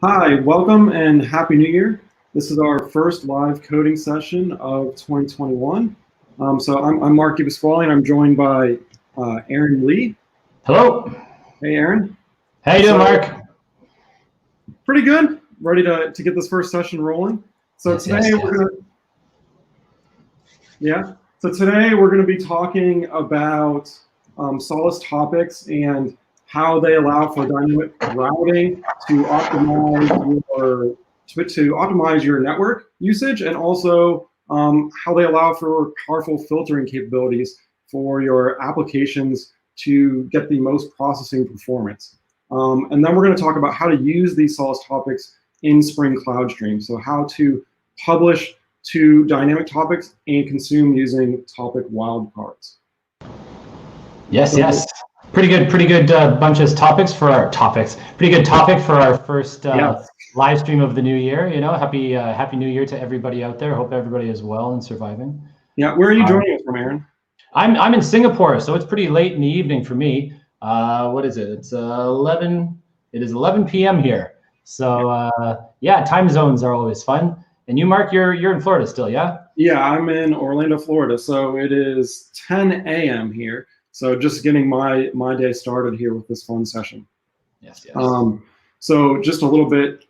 Hi, welcome and Happy New Year. This is our first live coding session of 2021. I'm Marc and I'm joined by Aaron Lee. Hello. Hey, Aaron. How you doing, Marc? Pretty good. Ready to get this first session rolling. So today we're gonna be talking about Solace topics and how they allow for dynamic routing to optimize your network usage, and also how they allow for powerful filtering capabilities for your applications to get the most processing performance. And then we're going to talk about how to use these Solace topics in Spring Cloud Stream. So how to publish to dynamic topics and consume using topic wildcards. Yes. Pretty good bunch of topics for our topics. Pretty good topic for our first live stream of the new year. You know, happy New Year to everybody out there. Hope everybody is well and surviving. Yeah, where are you joining us from, Aaron? I'm in Singapore, so it's pretty late in the evening for me. What is it? It's 11. It is 11 p.m. here. So yeah, time zones are always fun. And you, Marc, you're in Florida still, yeah? Yeah, I'm in Orlando, Florida. So it is 10 a.m. here. So just getting my day started here with this fun session. Yes. So just a little bit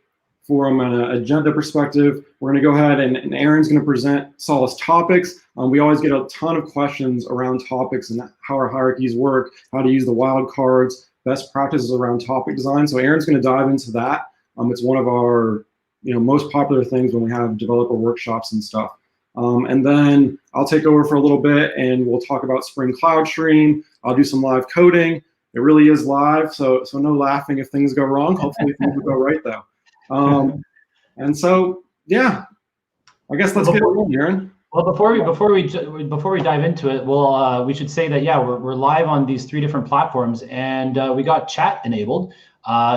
from an agenda perspective, we're going to go ahead and Aaron's going to present Solace topics. We always get a ton of questions around topics and how our hierarchies work, how to use the wildcards, best practices around topic design. So Aaron's going to dive into that. It's one of our most popular things when we have developer workshops and stuff. And then I'll take over for a little bit and we'll talk about Spring Cloud Stream. I'll do some live coding. It really is live, so no laughing if things go wrong. Hopefully things will go right though. And so yeah, I guess let's get rolling, Aaron. Well, before we dive into it, we should say that we're live on these 3 different platforms, and we got chat enabled.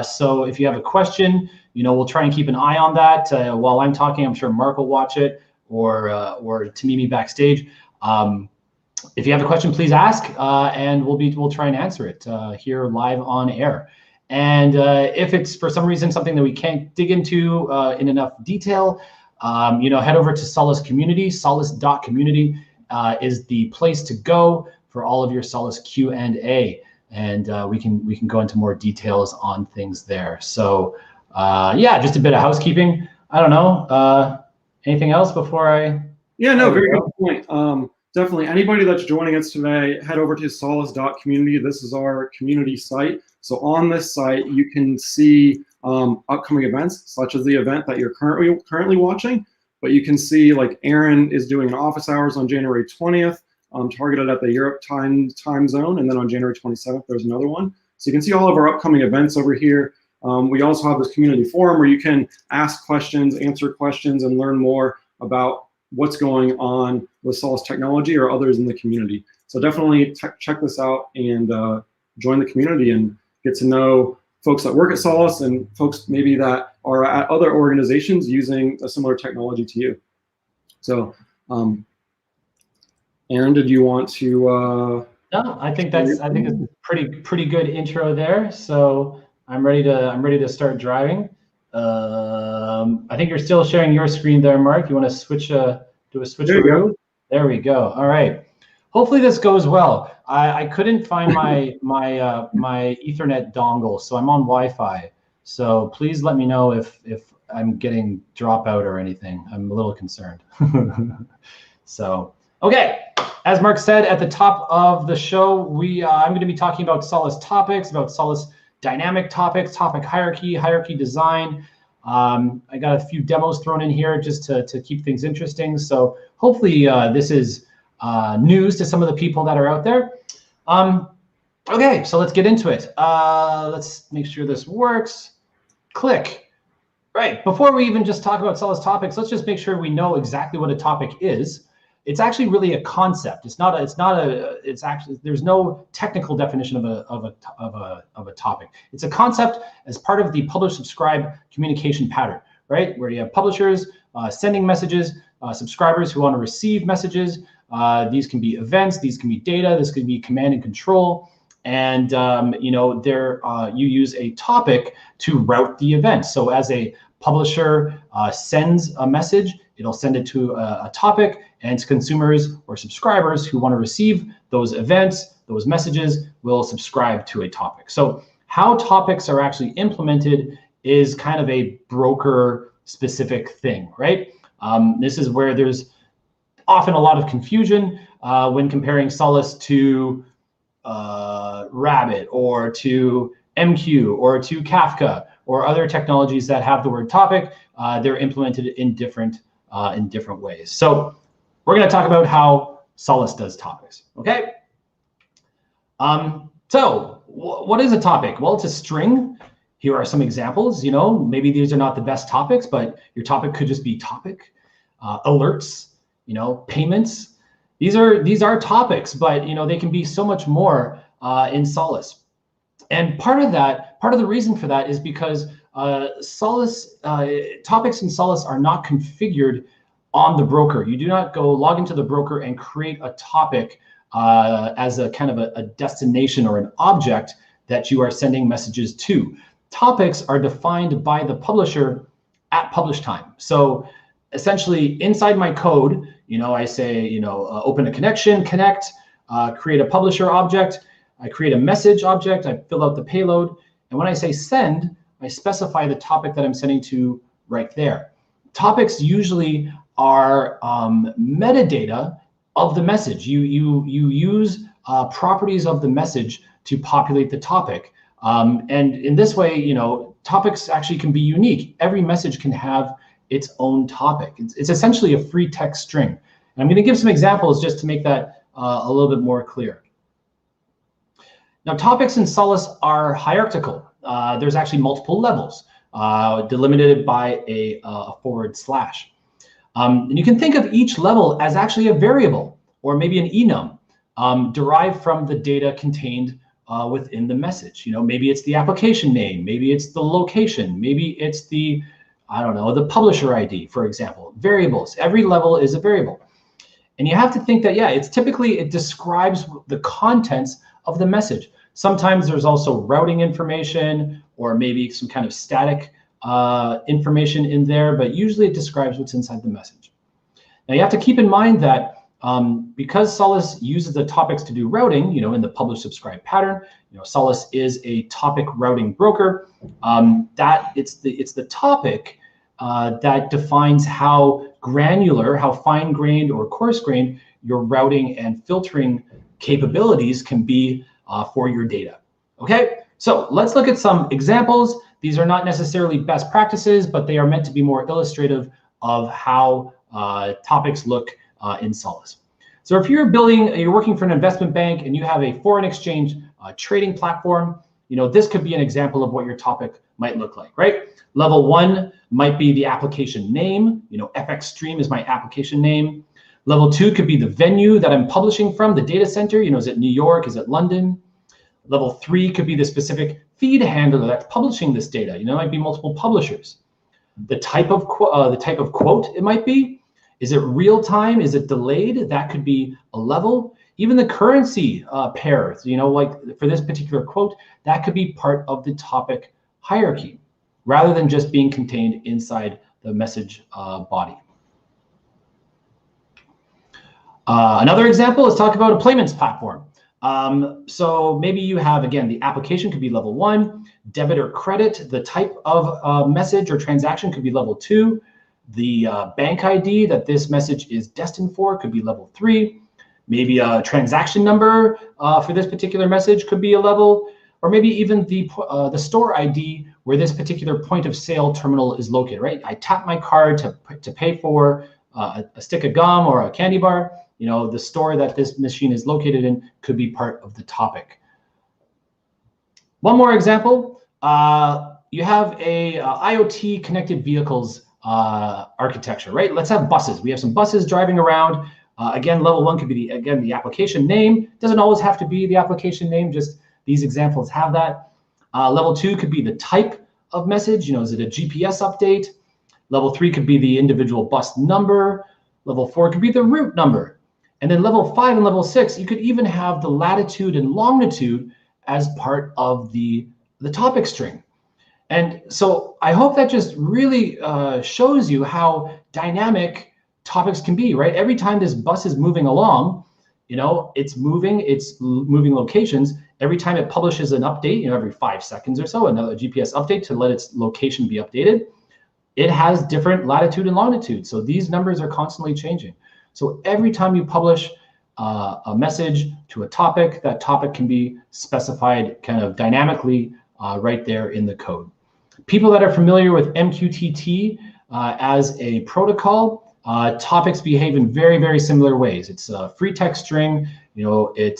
So if you have a question, we'll try and keep an eye on that while I'm talking. I'm sure Marc will watch it, or Tamimi backstage. If you have a question, please ask, and we'll try and answer it here live on air. And if it's for some reason something that we can't dig into in enough detail, head over to Solace Community. Solace.community is the place to go for all of your Solace Q&A, and we can go into more details on things there. So just a bit of housekeeping. I don't know. Anything else before I? Yeah, no, very good point. Definitely, anybody that's joining us today, head over to solace.community. This is our community site. So on this site, you can see upcoming events, such as the event that you're currently watching. But you can see, like, Aaron is doing an office hours on January 20th, targeted at the Europe time zone, and then on January 27th, there's another one. So you can see all of our upcoming events over here. We also have this community forum where you can ask questions, answer questions, and learn more about what's going on with Solace technology or others in the community. So definitely check this out and join the community and get to know folks that work at Solace and folks maybe that are at other organizations using a similar technology to you. So, Aaron, did you want to? No, I think it's a pretty good intro there. So I'm ready to start driving. I think you're still sharing your screen there, Marc. You want to do a switcheroo? There we go. All right. Hopefully this goes well. I couldn't find my Ethernet dongle, so I'm on Wi-Fi. So please let me know if I'm getting dropout or anything. I'm a little concerned. So okay. As Marc said at the top of the show, I'm going to be talking about Solace topics, about Solace dynamic topics, topic hierarchy design. I got a few demos thrown in here just to keep things interesting. So hopefully this is news to some of the people that are out there. Okay, so let's get into it. Let's make sure this works. Click. Right, before we even just talk about Solace topics, let's just make sure we know exactly what a topic is. It's actually really a concept. It's actually, there's no technical definition of a topic. It's a concept as part of the publish subscribe communication pattern, right? Where you have publishers sending messages, subscribers who want to receive messages. These can be events, these can be data, this can be command and control. And there you use a topic to route the event. So as a publisher sends a message, it'll send it to a topic, and consumers or subscribers who want to receive those events, those messages, will subscribe to a topic. So how topics are actually implemented is kind of a broker specific thing, right? This is where there's often a lot of confusion when comparing Solace to Rabbit or to MQ or to Kafka or other technologies that have the word topic. They're implemented in different ways. So we're going to talk about how Solace does topics. Okay. So what is a topic? Well, it's a string. Here are some examples. Maybe these are not the best topics, but your topic could just be topic, alerts, payments. These are topics, but they can be so much more in Solace. And part of the reason for that is because Solace topics in Solace are not configured on the broker. You do not go log into the broker and create a topic as a kind of a destination or an object that you are sending messages to. Topics are defined by the publisher at publish time. So essentially inside my code, I say, open a connection, connect, create a publisher object, I create a message object, I fill out the payload, and when I say send, I specify the topic that I'm sending to right there. Topics usually are metadata of the message. You use properties of the message to populate the topic. And in this way, topics actually can be unique. Every message can have its own topic. It's essentially a free text string. And I'm going to give some examples just to make that a little bit more clear. Now, topics in Solace are hierarchical. There's actually multiple levels delimited by a /. And you can think of each level as actually a variable or maybe an enum derived from the data contained within the message. Maybe it's the application name, maybe it's the location, maybe it's the, the publisher ID, for example. Variables, every level is a variable. And you have to think that, it describes the contents of the message. Sometimes there's also routing information or maybe some kind of static information in there, but usually it describes what's inside the message. Now you have to keep in mind that because Solace uses the topics to do routing, in the publish subscribe pattern, Solace is a topic routing broker. That it's the topic that defines how granular, how fine-grained or coarse-grained your routing and filtering capabilities can be for your data. Okay, so let's look at some examples. These are not necessarily best practices, but they are meant to be more illustrative of how topics look in Solace. So if you're working for an investment bank and you have a foreign exchange trading platform, this could be an example of what your topic might look like, right? Level 1 might be the application name. FX Stream is my application name. Level 2 could be the venue that I'm publishing from, the data center. Is it New York? Is it London? Level 3 could be the specific feed handler that's publishing this data. It might be multiple publishers. The type of quote it might be. Is it real time? Is it delayed? That could be a level. Even the currency pair, like for this particular quote, that could be part of the topic hierarchy, rather than just being contained inside the message body. Another example is talk about a payments platform. So maybe you have, again, the application could be level 1, debit or credit, the type of message or transaction could be level 2, the bank ID that this message is destined for could be level 3, maybe a transaction number for this particular message could be a level, or maybe even the store ID where this particular point of sale terminal is located, right? I tap my card to pay for a stick of gum or a candy bar. The store that this machine is located in could be part of the topic. One more example, you have a IoT connected vehicles architecture, right? Let's have buses. We have some buses driving around. Again, level 1 could be the application name. Doesn't always have to be the application name, just these examples have that. Level 2 could be the type of message. Is it a GPS update? Level 3 could be the individual bus number. Level 4 could be the route number. And then level 5 and level 6, you could even have the latitude and longitude as part of the topic string. And so I hope that just really shows you how dynamic topics can be, right? Every time this bus is moving along, you know, it's moving locations. Every time it publishes an update, you know, every 5 seconds or so, another GPS update to let its location be updated, it has different latitude and longitude. So these numbers are constantly changing. So every time you publish a message to a topic, that topic can be specified kind of dynamically right there in the code. People that are familiar with MQTT as a protocol, topics behave in very, very similar ways. It's a free text string. You know, it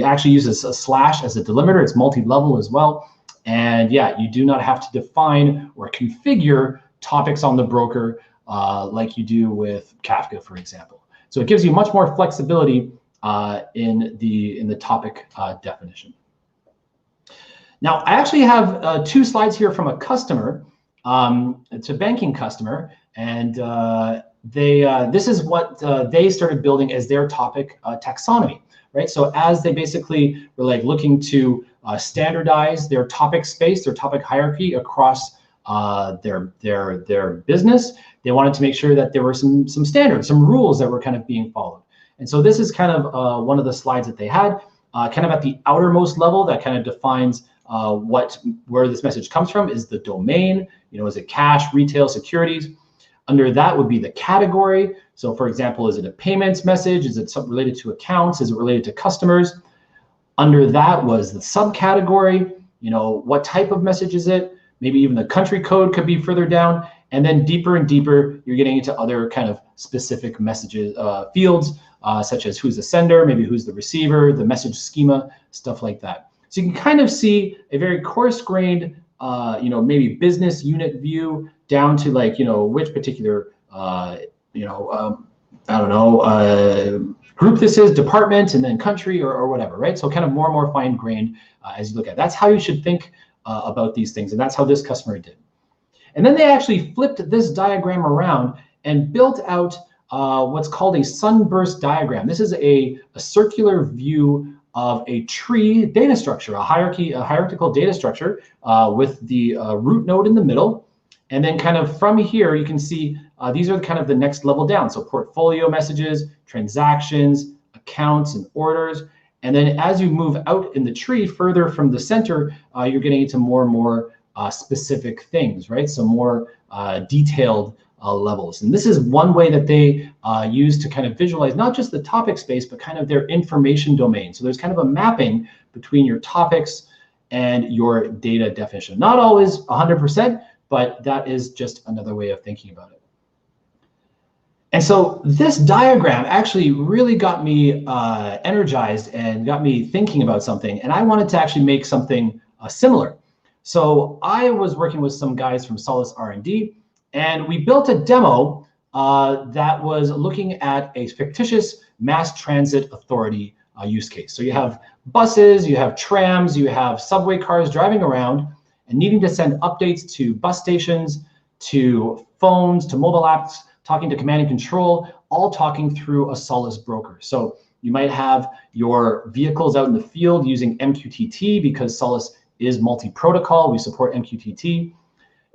actually uses a slash as a delimiter. It's multi-level as well. And yeah, you do not have to define or configure topics on the broker like you do with Kafka, for example. So it gives you much more flexibility in the topic definition. Now, I actually have 2 slides here from a customer. It's a banking customer, and this is what they started building as their topic taxonomy, right? So as they basically were like looking to standardize their topic space, their topic hierarchy across their business, they wanted to make sure that there were some standards, some rules that were kind of being followed. And so this is kind of one of the slides that they had, kind of at the outermost level that kind of defines where this message comes from is the domain. You know, is it cash, retail, securities? Under that would be the category. So for example, is it a payments message? Is it something related to accounts? Is it related to customers? Under that was the subcategory. You know, what type of message is it? Maybe even the country code could be further down. And then deeper and deeper, you're getting into other kind of specific messages, fields, such as who's the sender, maybe who's the receiver, the message schema, stuff like that. So you can kind of see a very coarse-grained, you know, maybe business unit view down to like, you know, which particular, you know, I don't know, group this is, department, and then country or whatever, right? So kind of more and more fine-grained as you look at it. That's how you should think about these things, and that's how this customer did. And then they actually flipped this diagram around and built out what's called a sunburst diagram. This is a circular view of a tree data structure, a hierarchical data structure with the root node in the middle. And then kind of from here, you can see these are kind of the next level down. So portfolio messages, transactions, accounts, and orders. And then as you move out in the tree further from the center, you're getting into more and more specific things, right? So more detailed levels. And this is one way that they use to kind of visualize not just the topic space, but kind of their information domain. So there's kind of a mapping between your topics and your data definition. Not always 100%, but that is just another way of thinking about it. And so this diagram actually really got me energized and got me thinking about something. And I wanted to actually make something similar. So I was working with some guys from Solace R&D, and we built a demo that was looking at a fictitious mass transit authority use case. So you have buses, you have trams, you have subway cars driving around and needing to send updates to bus stations, to phones, to mobile apps, talking to command and control, all talking through a Solace broker. So you might have your vehicles out in the field using MQTT because Solace is multi-protocol. We support MQTT.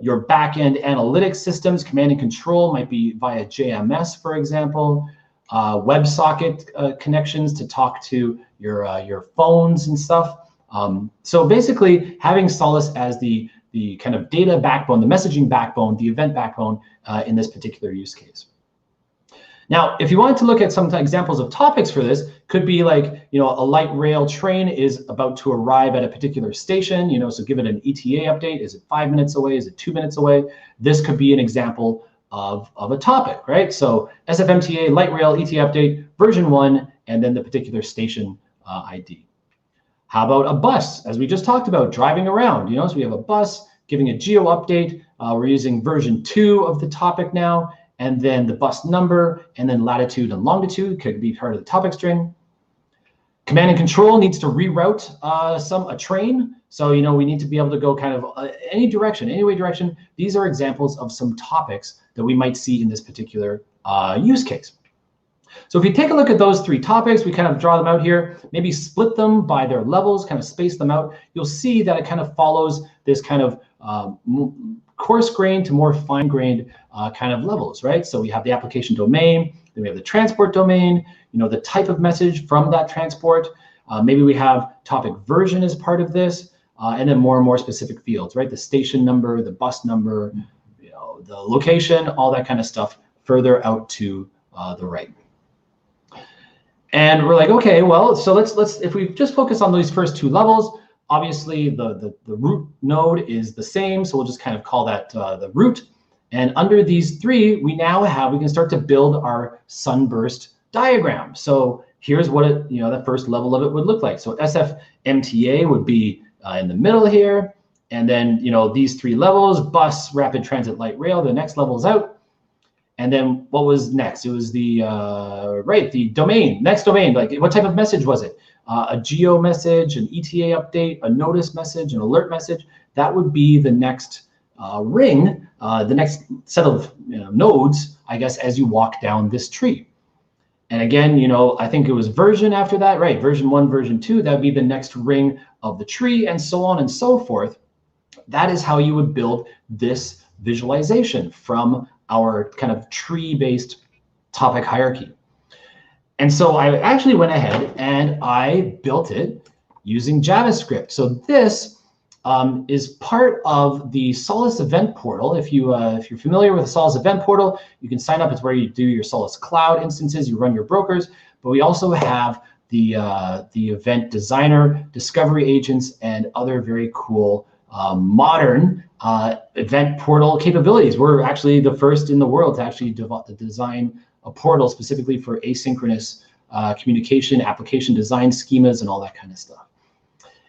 Your back-end analytics systems, command and control, might be via JMS, for example. WebSocket connections to talk to your phones and stuff. So basically, having Solace as the kind of data backbone, the messaging backbone, the event backbone in this particular use case. Now, if you wanted to look at some examples of topics for this, could be like, you know, a light rail train is about to arrive at a particular station, you know, so give it an ETA update. Is it 5 minutes away? Is it 2 minutes away? This could be an example of a topic, right? So SFMTA, light rail, ETA update, version 1, and then the particular station ID. How about a bus, as we just talked about, driving around, you know, so we have a bus giving a geo update. We're using version 2 of the topic now. And then the bus number, and then latitude and longitude could be part of the topic string. Command and control needs to reroute a train. So, you know, we need to be able to go kind of any direction, any way direction. These are examples of some topics that we might see in this particular use case. So if you take a look at those 3 topics, we kind of draw them out here, maybe split them by their levels, kind of space them out. You'll see that it kind of follows this kind of coarse-grained to more fine-grained kind of levels, right? So we have the application domain, then we have the transport domain, the type of message from that transport. Maybe we have topic version as part of this, and then more and more specific fields, right? The station number, the bus number, the location, all that kind of stuff further out to the right. And we're like, okay, well, so let's if we just focus on these first 2 levels, obviously the root node is the same, so we'll just kind of call that the root. And under these 3, we can start to build our Sunburst diagram. So here's what the first level of it would look like. So SFMTA would be in the middle here, and then these 3 levels: bus, rapid transit, light rail. The next level's out. And then what was next? It was the the domain. Next domain, like what type of message was it? A geo message, an ETA update, a notice message, an alert message. That would be the next ring, the next set of nodes, I guess, as you walk down this tree. And again, I think it was version after that, right? Version 1, version 2, that would be the next ring of the tree, and so on and so forth. That is how you would build this visualization from our kind of tree-based topic hierarchy. And so I actually went ahead and I built it using JavaScript. So this is part of the Solace event portal. If you're familiar with the Solace event portal, you can sign up. It's where you do your Solace Cloud instances, you run your brokers, but we also have the event designer, discovery agents, and other very cool modern event portal capabilities. We're actually the first in the world to actually design a portal specifically for asynchronous communication, application design schemas, and all that kind of stuff.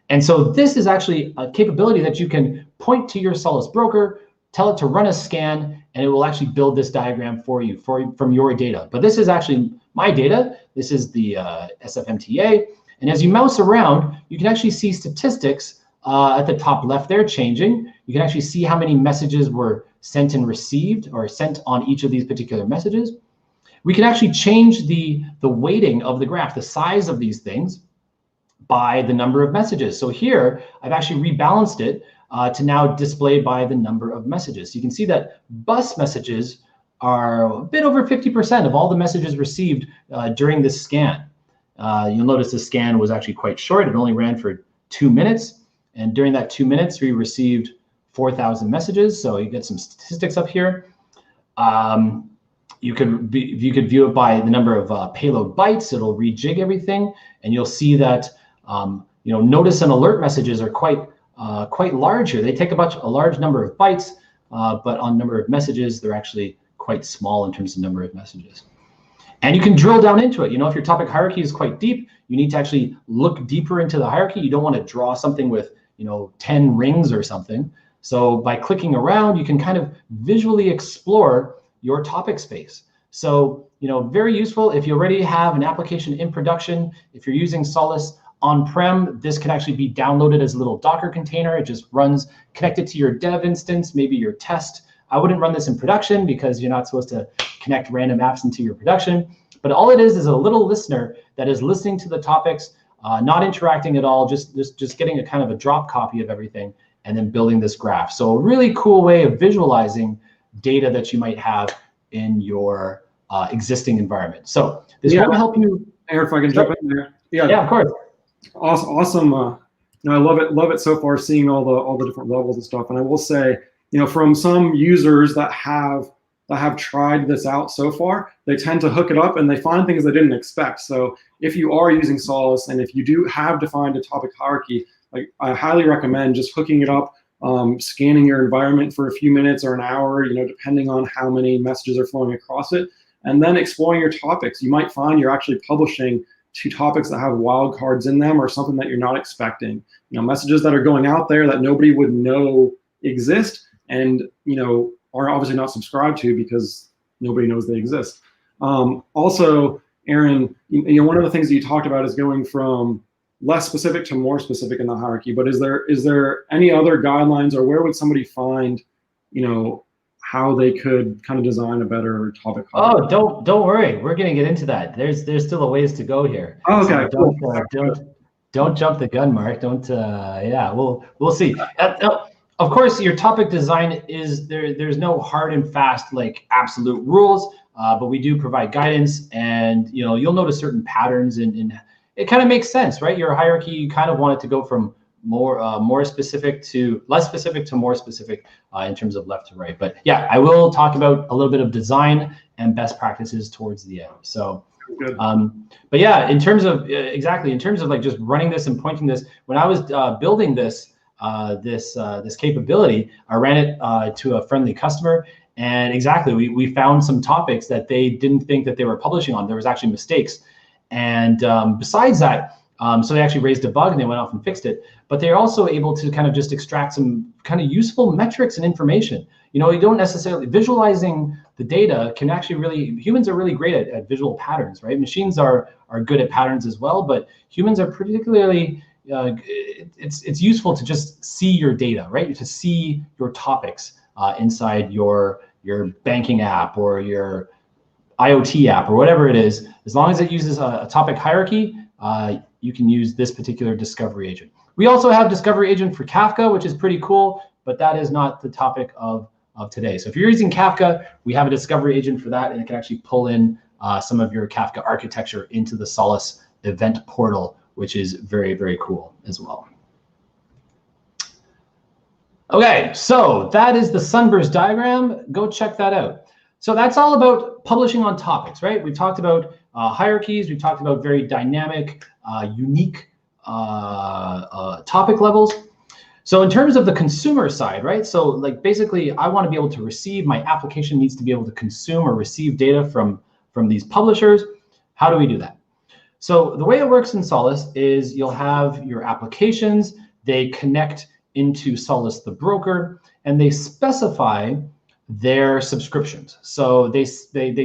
And so this is actually a capability that you can point to your Solace broker, tell it to run a scan, and it will actually build this diagram for you from your data. But this is actually my data. This is the SFMTA. And as you mouse around, you can actually see statistics at the top left there changing. You can actually see how many messages were sent and received, or sent on each of these particular messages. We can actually change the weighting of the graph, the size of these things, by the number of messages. So here, I've actually rebalanced it to now display by the number of messages. So you can see that bus messages are a bit over 50% of all the messages received during this scan. You'll notice the scan was actually quite short. It only ran for 2 minutes. And during that 2 minutes, we received 4,000 messages. So you get some statistics up here. You could view it by the number of payload bytes. It'll rejig everything, and you'll see that notice and alert messages are quite large here. They take a large number of bytes, but on number of messages, they're actually quite small in terms of number of messages. And you can drill down into it. If your topic hierarchy is quite deep, you need to actually look deeper into the hierarchy. You don't want to draw something with 10 rings or something. So by clicking around, you can kind of visually explore your topic space. So, very useful if you already have an application in production. If you're using Solace on-prem, this can actually be downloaded as a little Docker container. It just runs connected to your dev instance, maybe your test. I wouldn't run this in production because you're not supposed to connect random apps into your production. But all it is a little listener that is listening to the topics, not interacting at all, just getting a kind of a drop copy of everything, and then building this graph. So a really cool way of visualizing data that you might have in your existing environment. So this will help you. Eric, if I can jump in there. Yeah, of course. Awesome. I love it so far, seeing all the different levels and stuff. And I will say, from some users that have tried this out so far, they tend to hook it up and they find things they didn't expect. So if you are using Solace and if you do have defined a topic hierarchy, like I highly recommend just hooking it up, scanning your environment for a few minutes or an hour, depending on how many messages are flowing across it, and then exploring your topics. You might find you're actually publishing to topics that have wildcards in them or something that you're not expecting. Messages that are going out there that nobody would know exist and, are obviously not subscribed to because nobody knows they exist. Also, Aaron, one of the things that you talked about is going from less specific to more specific in the hierarchy, but is there any other guidelines, or where would somebody find, how they could kind of design a better topic. Oh, don't worry. We're gonna get into that. There's still a ways to go here. Okay, So cool. don't jump the gun, Mark. Don't. Yeah, we'll see. Of course, your topic design is there. There's no hard and fast like absolute rules, but we do provide guidance, and you'll notice certain patterns, and it kind of makes sense, right? Your hierarchy, you kind of want it to go from more specific to less specific to more specific in terms of left to right. But yeah, I will talk about a little bit of design and best practices towards the end. So. Good. But yeah, in terms of like just running this and pointing this, when I was building this capability, I ran it to a friendly customer, and we found some topics that they didn't think that they were publishing on. There was actually mistakes, and besides that, so they actually raised a bug and they went off and fixed it. But they're also able to kind of just extract some kind of useful metrics and information. You don't necessarily visualizing the data can actually humans are really great at visual patterns, right? Machines are good at patterns as well, but humans are particularly it's useful to just see your data, right? To see your topics inside your banking app or your IoT app or whatever it is. As long as it uses a topic hierarchy, you can use this particular discovery agent. We also have discovery agent for Kafka, which is pretty cool, but that is not the topic of today. So if you're using Kafka, we have a discovery agent for that, and it can actually pull in some of your Kafka architecture into the Solace event portal, which is very, very cool as well. Okay, so that is the Sunburst diagram. Go check that out. So that's all about publishing on topics, right? We talked about hierarchies. We talked about very dynamic, unique topic levels. So in terms of the consumer side, right? So like basically I want to be able to receive, my application needs to be able to consume or receive data from these publishers. How do we do that? So the way it works in Solace is you'll have your applications, they connect into Solace the broker, and they specify their subscriptions. So they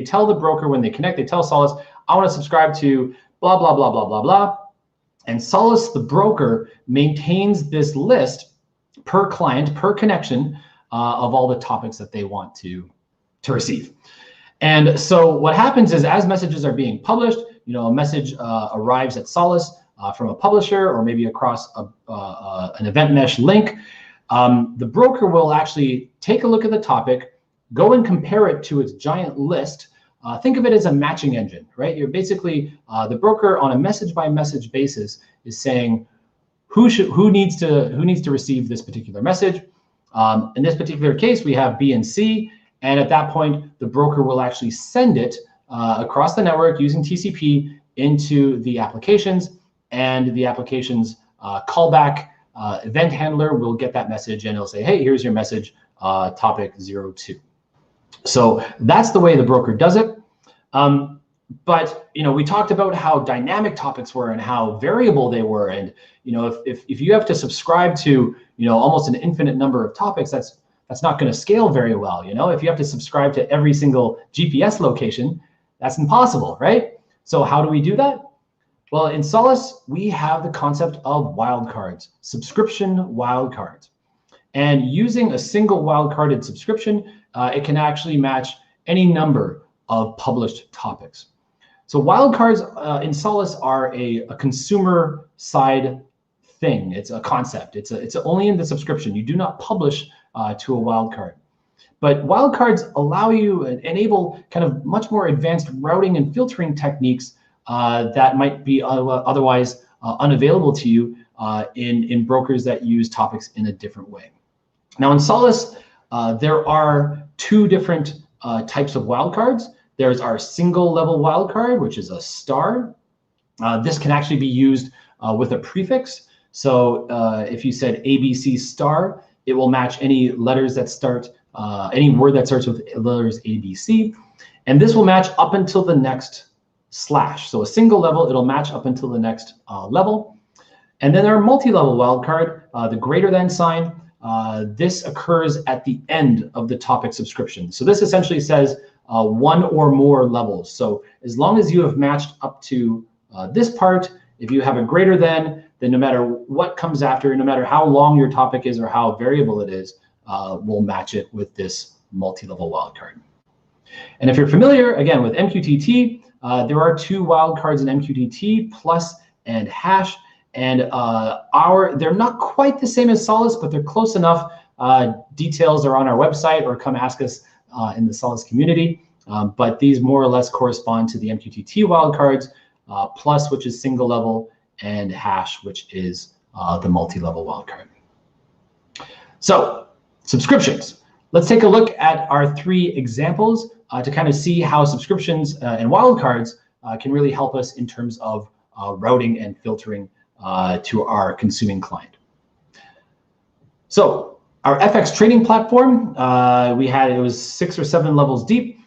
tell the broker when they connect, they tell Solace, I want to subscribe to blah, blah, blah, blah, blah, blah. And Solace the broker maintains this list per client, per connection of all the topics that they want to receive. And so what happens is as messages are being published, a message arrives at Solace from a publisher or maybe across an event mesh link. The broker will actually take a look at the topic, go and compare it to its giant list. Think of it as a matching engine, right? You're basically the broker on a message by message basis is saying who needs to receive this particular message. In this particular case, we have B and C, and at that point, the broker will actually send it across the network using TCP into the applications, and the application's callback event handler will get that message, and it'll say, hey, here's your message, topic 02. So that's the way the broker does it. But we talked about how dynamic topics were and how variable they were, and if you have to subscribe to almost an infinite number of topics, that's not going to scale very well. If you have to subscribe to every single GPS location, that's impossible, right? So how do we do that? Well, in Solace, we have the concept of wildcards, subscription wildcards. And using a single wildcarded subscription, it can actually match any number of published topics. So wildcards in Solace are a consumer side thing. It's a concept. It's only in the subscription. You do not publish to a wildcard. But wildcards allow you and enable kind of much more advanced routing and filtering techniques that might be otherwise unavailable to you in brokers that use topics in a different way. Now in Solace, there are two different types of wildcards. There's our single level wildcard, which is a star. This can actually be used with a prefix. So if you said ABC star, it will match any letters that start, any word that starts with letters ABC. And this will match up until the next slash. So a single level, it'll match up until the next level. And then our multi-level wildcard, the greater than sign, this occurs at the end of the topic subscription. So this essentially says one or more levels. So as long as you have matched up to this part, if you have a greater than, then no matter what comes after, no matter how long your topic is or how variable it is, we'll match it with this multi-level wildcard. And if you're familiar, again, with MQTT, there are 2 wildcards in MQTT, plus and hash. And they're not quite the same as Solace, but they're close enough. Details are on our website, or come ask us in the Solace community. But these more or less correspond to the MQTT wildcards, plus, which is single level, and hash, which is the multi-level wildcard. So subscriptions. Let's take a look at our 3 examples to kind of see how subscriptions and wildcards can really help us in terms of routing and filtering to our consuming client. So our FX trading platform, it was 6 or 7 levels deep.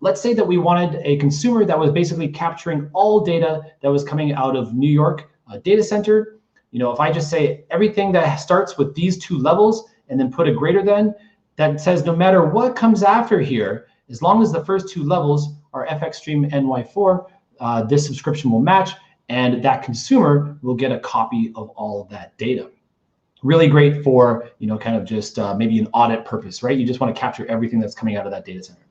Let's say that we wanted a consumer that was basically capturing all data that was coming out of New York data center. If I just say everything that starts with these 2 levels and then put a greater than, that says no matter what comes after here, as long as the first 2 levels are FX Stream NY4, this subscription will match, and that consumer will get a copy of all of that data. Really great for, kind of just maybe an audit purpose, right? You just want to capture everything that's coming out of that data center.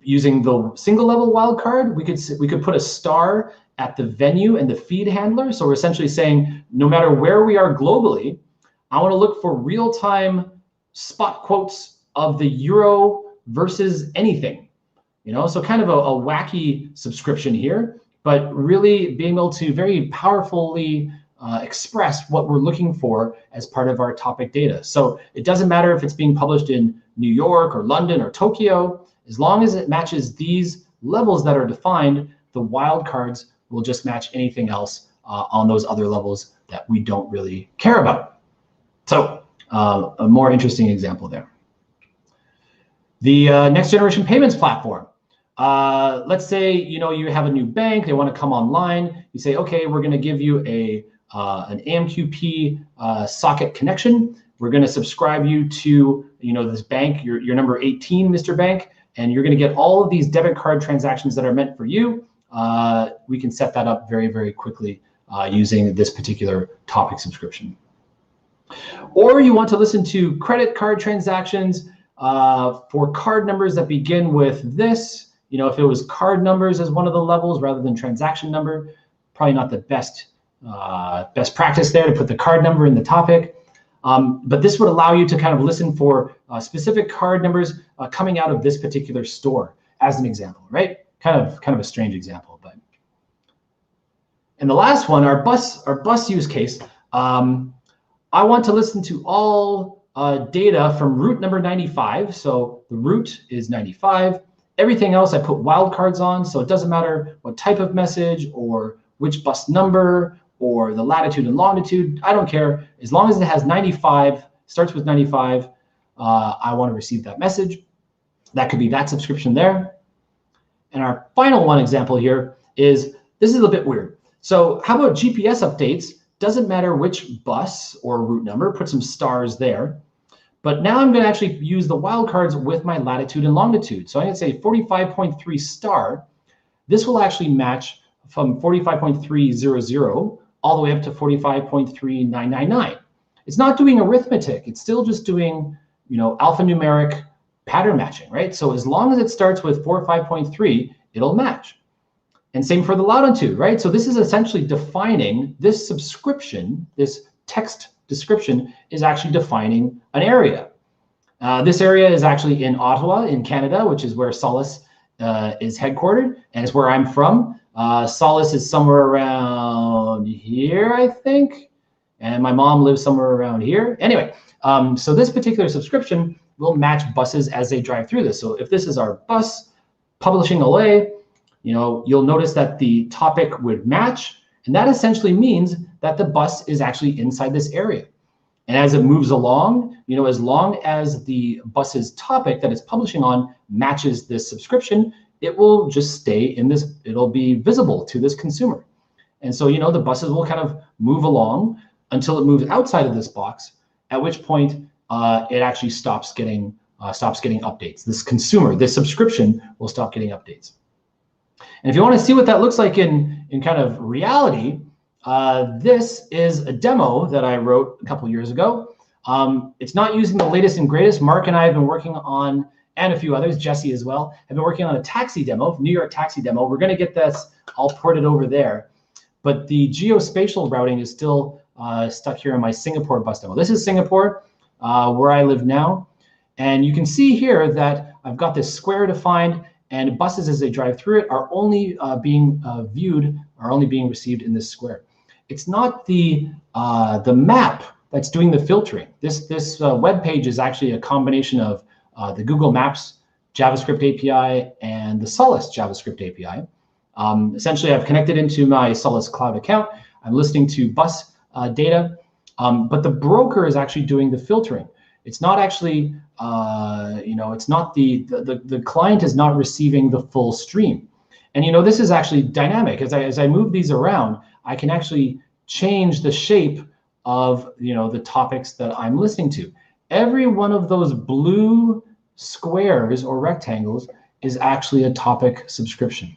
Using the single level wildcard, we could put a star at the venue and the feed handler. So we're essentially saying, no matter where we are globally, I want to look for real-time spot quotes of the euro versus anything. So kind of a wacky subscription here, but really being able to very powerfully express what we're looking for as part of our topic data. So it doesn't matter if it's being published in New York or London or Tokyo, as long as it matches these levels that are defined, the wildcards will just match anything else on those other levels that we don't really care about. So a more interesting example there. The next generation payments platform. Let's say you have a new bank, they want to come online. You say, okay, we're going to give you an AMQP socket connection. We're going to subscribe you to this bank, your number 18, Mr. Bank, and you're going to get all of these debit card transactions that are meant for you. We can set that up very, very quickly using this particular topic subscription. Or you want to listen to credit card transactions for card numbers that begin with this. If it was card numbers as one of the levels rather than transaction number, probably not the best practice there to put the card number in the topic. But this would allow you to kind of listen for specific card numbers coming out of this particular store, as an example, right? Kind of a strange example, but. And the last one, our bus use case. I want to listen to all data from route number 95. So the route is 95. Everything else I put wildcards on, so it doesn't matter what type of message or which bus number or the latitude and longitude. I don't care. As long as it has 95, starts with 95, I want to receive that message. That could be that subscription there. And our final one example here is, this is a bit weird. So how about GPS updates? Doesn't matter which bus or route number, put some stars there. But now I'm going to actually use the wildcards with my latitude and longitude. So I'm going to say 45.3 star. This will actually match from 45.300 all the way up to 45.3999. It's not doing arithmetic. It's still just doing, alphanumeric pattern matching, right? So as long as it starts with 45.3, it'll match. And same for the latitude, right? So this is essentially defining this subscription, this text description is actually defining an area. This area is actually in Ottawa, in Canada, which is where Solace is headquartered, and it's where I'm from. Solace is somewhere around here, I think, and my mom lives somewhere around here. Anyway, so this particular subscription will match buses as they drive through this. So if this is our bus publishing away, you'll notice that the topic would match, and that essentially means that the bus is actually inside this area. And as it moves along, as long as the bus's topic that it's publishing on matches this subscription, it will just stay in this, it'll be visible to this consumer. And so, the buses will kind of move along until it moves outside of this box, at which point it actually stops getting updates. This consumer, this subscription will stop getting updates. And if you want to see what that looks like in kind of reality, this is a demo that I wrote a couple years ago. It's not using the latest and greatest. Mark and I have been working on, and a few others, Jesse as well, have been working on a taxi demo, New York taxi demo. We're going to get this all ported over there. But the geospatial routing is still stuck here in my Singapore bus demo. This is Singapore, where I live now. And you can see here that I've got this square defined, and buses as they drive through it are only being viewed, are only being received in this square. It's not the map that's doing the filtering. This web page is actually a combination of the Google Maps JavaScript API and the Solace JavaScript API. Essentially, I've connected into my Solace Cloud account. I'm listening to bus data, but the broker is actually doing the filtering. It's not actually, it's not the client is not receiving the full stream. And this is actually dynamic. As I move these around, I can actually change the shape of the topics that I'm listening to. Every one of those blue squares or rectangles is actually a topic subscription.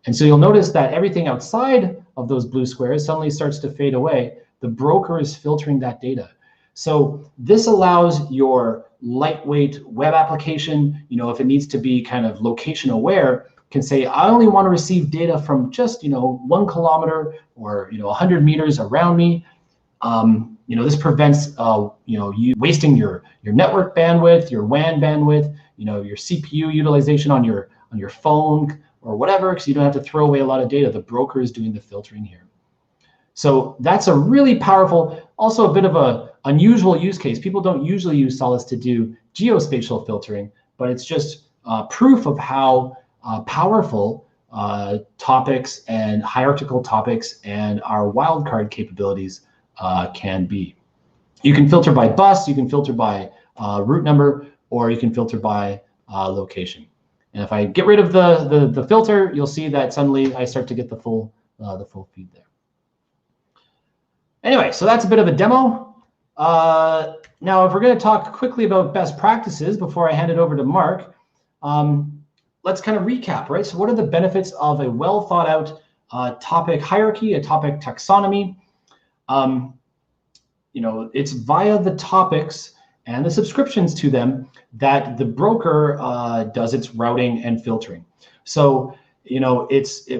And so you'll notice that everything outside of those blue squares suddenly starts to fade away. The broker is filtering that data. So this allows your lightweight web application, if it needs to be kind of location aware, can say, I only want to receive data from just 1 kilometer or 100 meters around me. This prevents you wasting your network bandwidth, your WAN bandwidth, your CPU utilization on your phone or whatever, because you don't have to throw away a lot of data. The broker is doing the filtering here. So that's a really powerful, also a bit of a unusual use case. People don't usually use Solace to do geospatial filtering, but it's just proof of how powerful topics and hierarchical topics and our wildcard capabilities can be. You can filter by bus, you can filter by route number, or you can filter by location. And if I get rid of the filter, you'll see that suddenly I start to get the full feed there. Anyway, so that's a bit of a demo. Now, if we're going to talk quickly about best practices before I hand it over to Mark, let's kind of recap, right? So what are the benefits of a well thought out topic hierarchy, a topic taxonomy? It's via the topics and the subscriptions to them that the broker does its routing and filtering. So,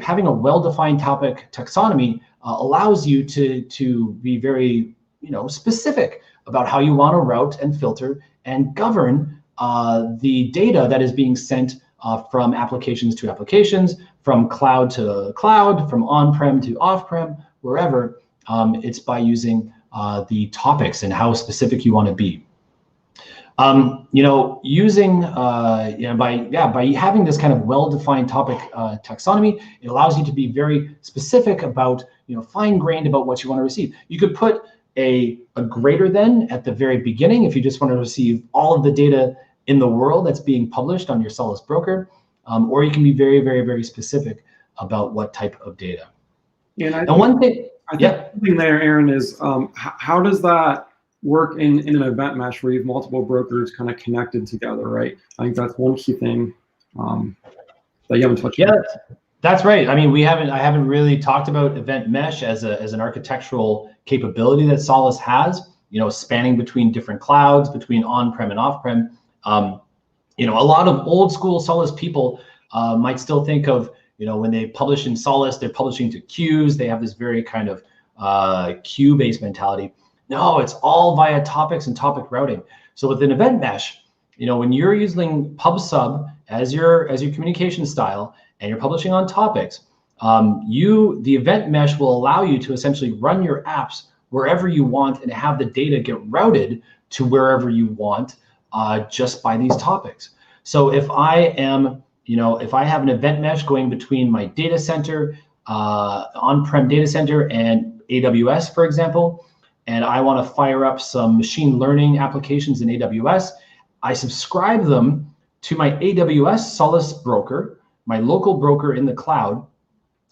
having a well-defined topic taxonomy allows you to be very, specific about how you want to route and filter and govern the data that is being sent from applications to applications, from cloud to cloud, from on-prem to off-prem, wherever. It's by using the topics and how specific you want to be. By having this kind of well-defined topic taxonomy, it allows you to be very specific about, fine-grained about what you want to receive. You could put a greater than at the very beginning if you just want to receive all of the data in the world that's being published on your Solace broker, or you can be very, very, very specific about what type of data. And one thing, something there, Aaron, is how does that work in an event mesh where you have multiple brokers kind of connected together, right? I think that's one key thing that you haven't touched on. Yeah, that's right. I mean, I haven't really talked about event mesh as an architectural capability that Solace has, spanning between different clouds, between on-prem and off-prem. A lot of old school Solace people might still think of, when they publish in Solace, they're publishing to queues. They have this very kind of queue-based mentality. No, it's all via topics and topic routing. So with an event mesh, when you're using pub/sub as your communication style and you're publishing on topics, the event mesh will allow you to essentially run your apps wherever you want and have the data get routed to wherever you want just by these topics. So if I have an event mesh going between my data center, on-prem data center and AWS, for example, and I want to fire up some machine learning applications in AWS, I subscribe them to my AWS Solace broker, my local broker in the cloud.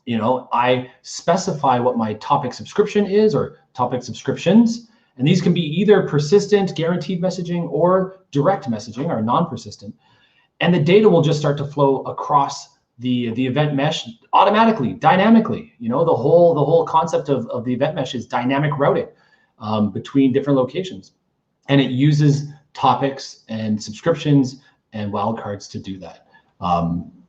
I specify what my topic subscription is or topic subscriptions, and these can be either persistent, guaranteed messaging, or direct messaging, or non-persistent. And the data will just start to flow across the event mesh automatically, dynamically. The whole concept of the event mesh is dynamic routing between different locations. and it uses topics and subscriptions and wildcards to do that.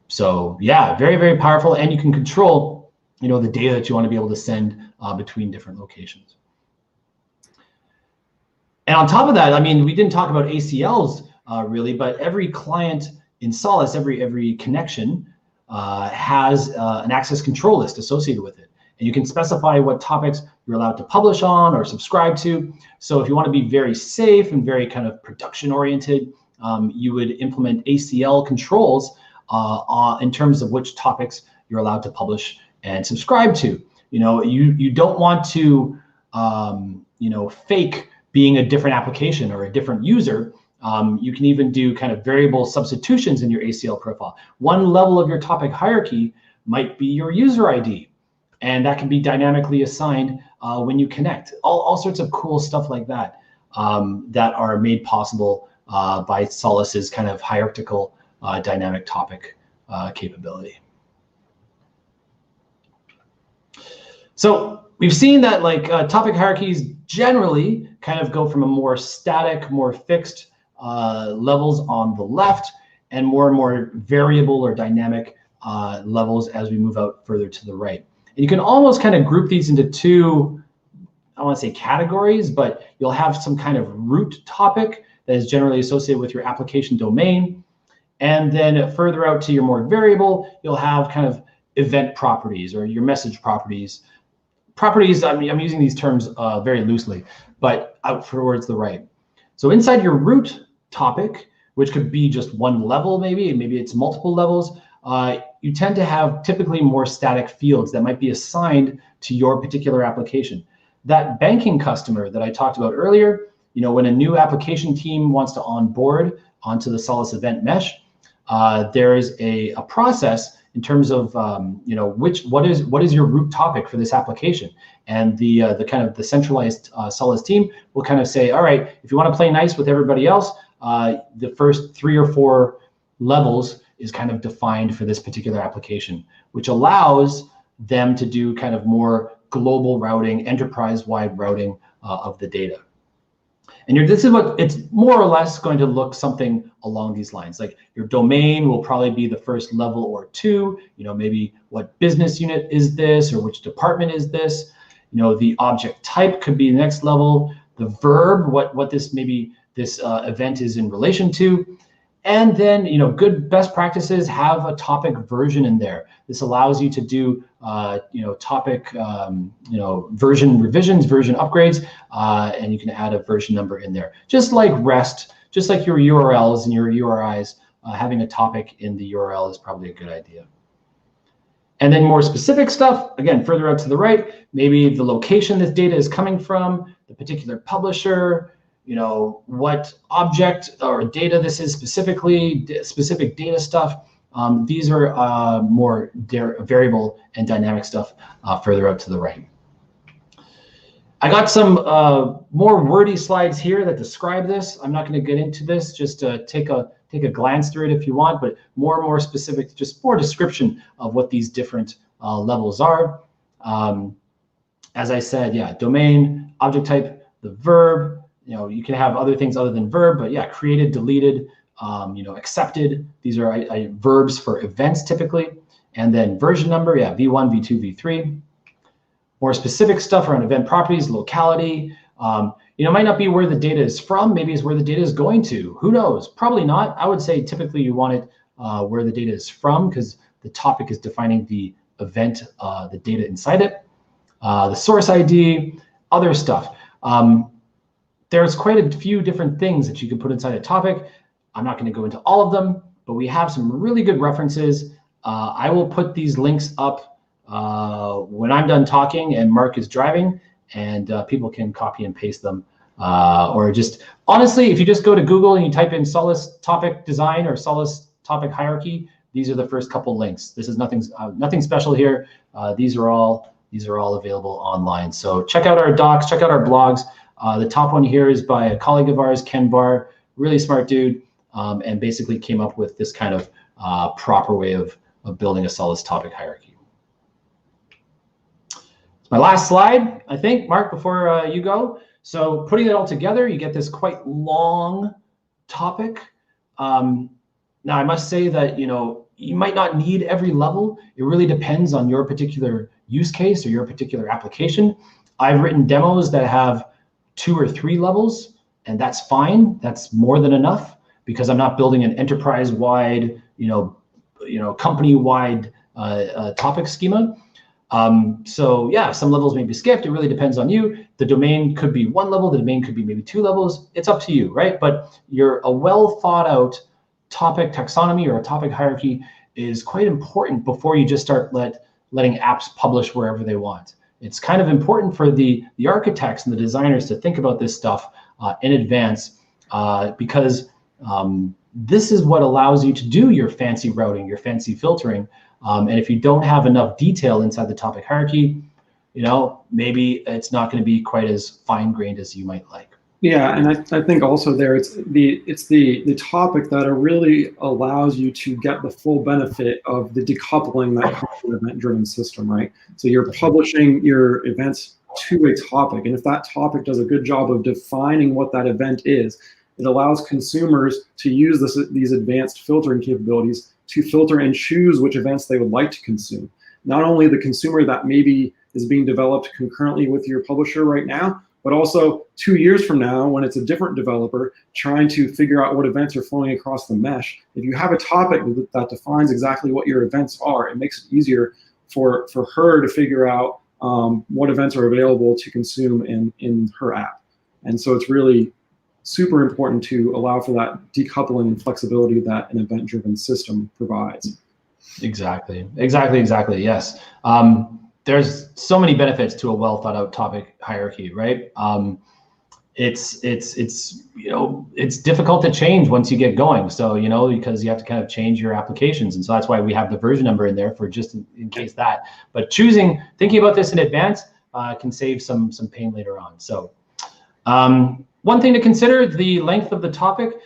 So yeah, very, very powerful, and you can control, you know, the data that you want to be able to send between different locations. And on top of that, I mean, we didn't talk about ACLs really, but every client in Solace, every connection has an access control list associated with it. And you can specify what topics you're allowed to publish on or subscribe to. So if you want to be very safe and very kind of production oriented, you would implement ACL controls in terms of which topics you're allowed to publish and subscribe to. You know, you don't want to, you know, fake being a different application or a different user. You can even do kind of variable substitutions in your ACL profile. One level of your topic hierarchy might be your user ID, and that can be dynamically assigned when you connect. All sorts of cool stuff like that that are made possible by Solace's kind of hierarchical dynamic topic capability. So we've seen that like topic hierarchies generally kind of go from a more static, more fixed levels on the left, and more variable or dynamic levels as we move out further to the right. And you can almost kind of group these into two, I don't want to say categories, but you'll have some kind of root topic that is generally associated with your application domain. And then further out to your more variable, you'll have kind of event properties or your message properties. Properties, I'm using these terms very loosely, but out towards the right. So inside your root topic, which could be just one level maybe it's multiple levels, you tend to have typically more static fields that might be assigned to your particular application. That banking customer that I talked about earlier, you know, when a new application team wants to onboard onto the Solace event mesh, there is a process in terms of you know, what is your root topic for this application, and the kind of the centralized Solace team will kind of say, all right, if you want to play nice with everybody else, the first 3 or 4 levels is kind of defined for this particular application, which allows them to do kind of more global routing, enterprise-wide routing of the data. And this is what it's more or less going to look something along these lines. Like your domain will probably be the first level or 2, you know, maybe what business unit is this or which department is this? You know, the object type could be the next level, the verb, what this maybe this event is in relation to. And then, you know, good best practices have a topic version in there. This allows you to do, you know, topic, you know, version revisions, version upgrades, and you can add a version number in there. Just like REST, just like your URLs and your URIs, having a topic in the URL is probably a good idea. And then more specific stuff, again, further out to the right, maybe the location this data is coming from, the particular publisher, you know, what object or data this is specifically, specific data stuff. These are more variable and dynamic stuff further out to the right. I got some more wordy slides here that describe this. I'm not going to get into this, just take a glance through it if you want, but more and more specific, just more description of what these different levels are. As I said, yeah, domain, object type, the verb. You know, you can have other things other than verb, but yeah, created, deleted, you know, accepted. These are verbs for events typically. And then version number, yeah, V1, V2, V3. More specific stuff around event properties, locality. You know, it might not be where the data is from. Maybe it's where the data is going to. Who knows? Probably not. I would say typically you want it where the data is from, because the topic is defining the event, the data inside it. The source ID, other stuff. There's quite a few different things that you can put inside a topic. I'm not going to go into all of them, but we have some really good references. I will put these links up when I'm done talking and Marc is driving, and people can copy and paste them. Or just, honestly, if you just go to Google and you type in Solace topic design or Solace topic hierarchy, these are the first couple links. This is nothing special here. These are all available online. So check out our docs, check out our blogs. The top one here is by a colleague of ours, Ken Barr, really smart dude, and basically came up with this kind of proper way of building a Solace topic hierarchy. It's my last slide, I think, Marc, before you go. So putting it all together, you get this quite long topic. Now I must say that, you might not need every level. It really depends on your particular use case or your particular application. I've written demos that have 2 or 3 levels, and that's fine. That's more than enough, because I'm not building an enterprise-wide, company-wide topic schema. So yeah, some levels may be skipped. It really depends on you. The domain could be 1 level. The domain could be maybe 2 levels. It's up to you, right? But a well thought out topic taxonomy or a topic hierarchy is quite important before you just start letting apps publish wherever they want. It's kind of important for the architects and the designers to think about this stuff in advance, because this is what allows you to do your fancy routing, your fancy filtering. And if you don't have enough detail inside the topic hierarchy, maybe it's not going to be quite as fine-grained as you might like. Yeah, and I think also there it's the topic that really allows you to get the full benefit of the decoupling that comes with an event-driven system, right? So you're publishing your events to a topic, and if that topic does a good job of defining what that event is, it allows consumers to use these advanced filtering capabilities to filter and choose which events they would like to consume. Not only the consumer that maybe is being developed concurrently with your publisher right now, but also 2 years from now, when it's a different developer trying to figure out what events are flowing across the mesh. If you have a topic that defines exactly what your events are, it makes it easier for her to figure out what events are available to consume in her app. And so it's really super important to allow for that decoupling and flexibility that an event-driven system provides. Exactly. Yes. There's so many benefits to a well thought out topic hierarchy, right? It's difficult to change once you get going. So, because you have to kind of change your applications. And so that's why we have the version number in there for just in case that. But thinking about this in advance can save some pain later on. So one thing to consider, the length of the topic.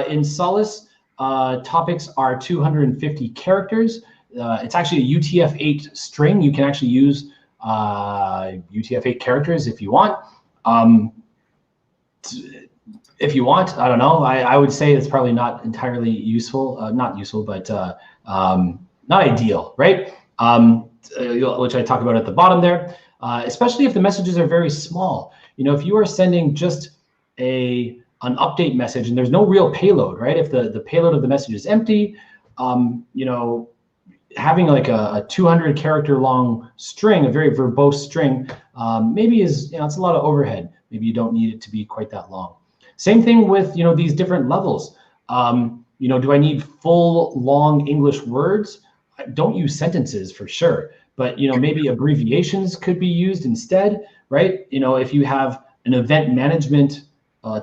In Solace, topics are 250 characters. It's actually a UTF-8 string. You can actually use UTF-8 characters if you want. I don't know. I would say it's probably not entirely useful. Not useful, but not ideal, right? Which I talk about at the bottom there. Especially if the messages are very small. If you are sending just an update message and there's no real payload, right? If the payload of the message is empty, having like a 200 character long string, a very verbose string, maybe it's a lot of overhead. Maybe you don't need it to be quite that long. Same thing with, these different levels. Do I need full long English words? Don't use sentences for sure, but maybe abbreviations could be used instead, right? If you have an event management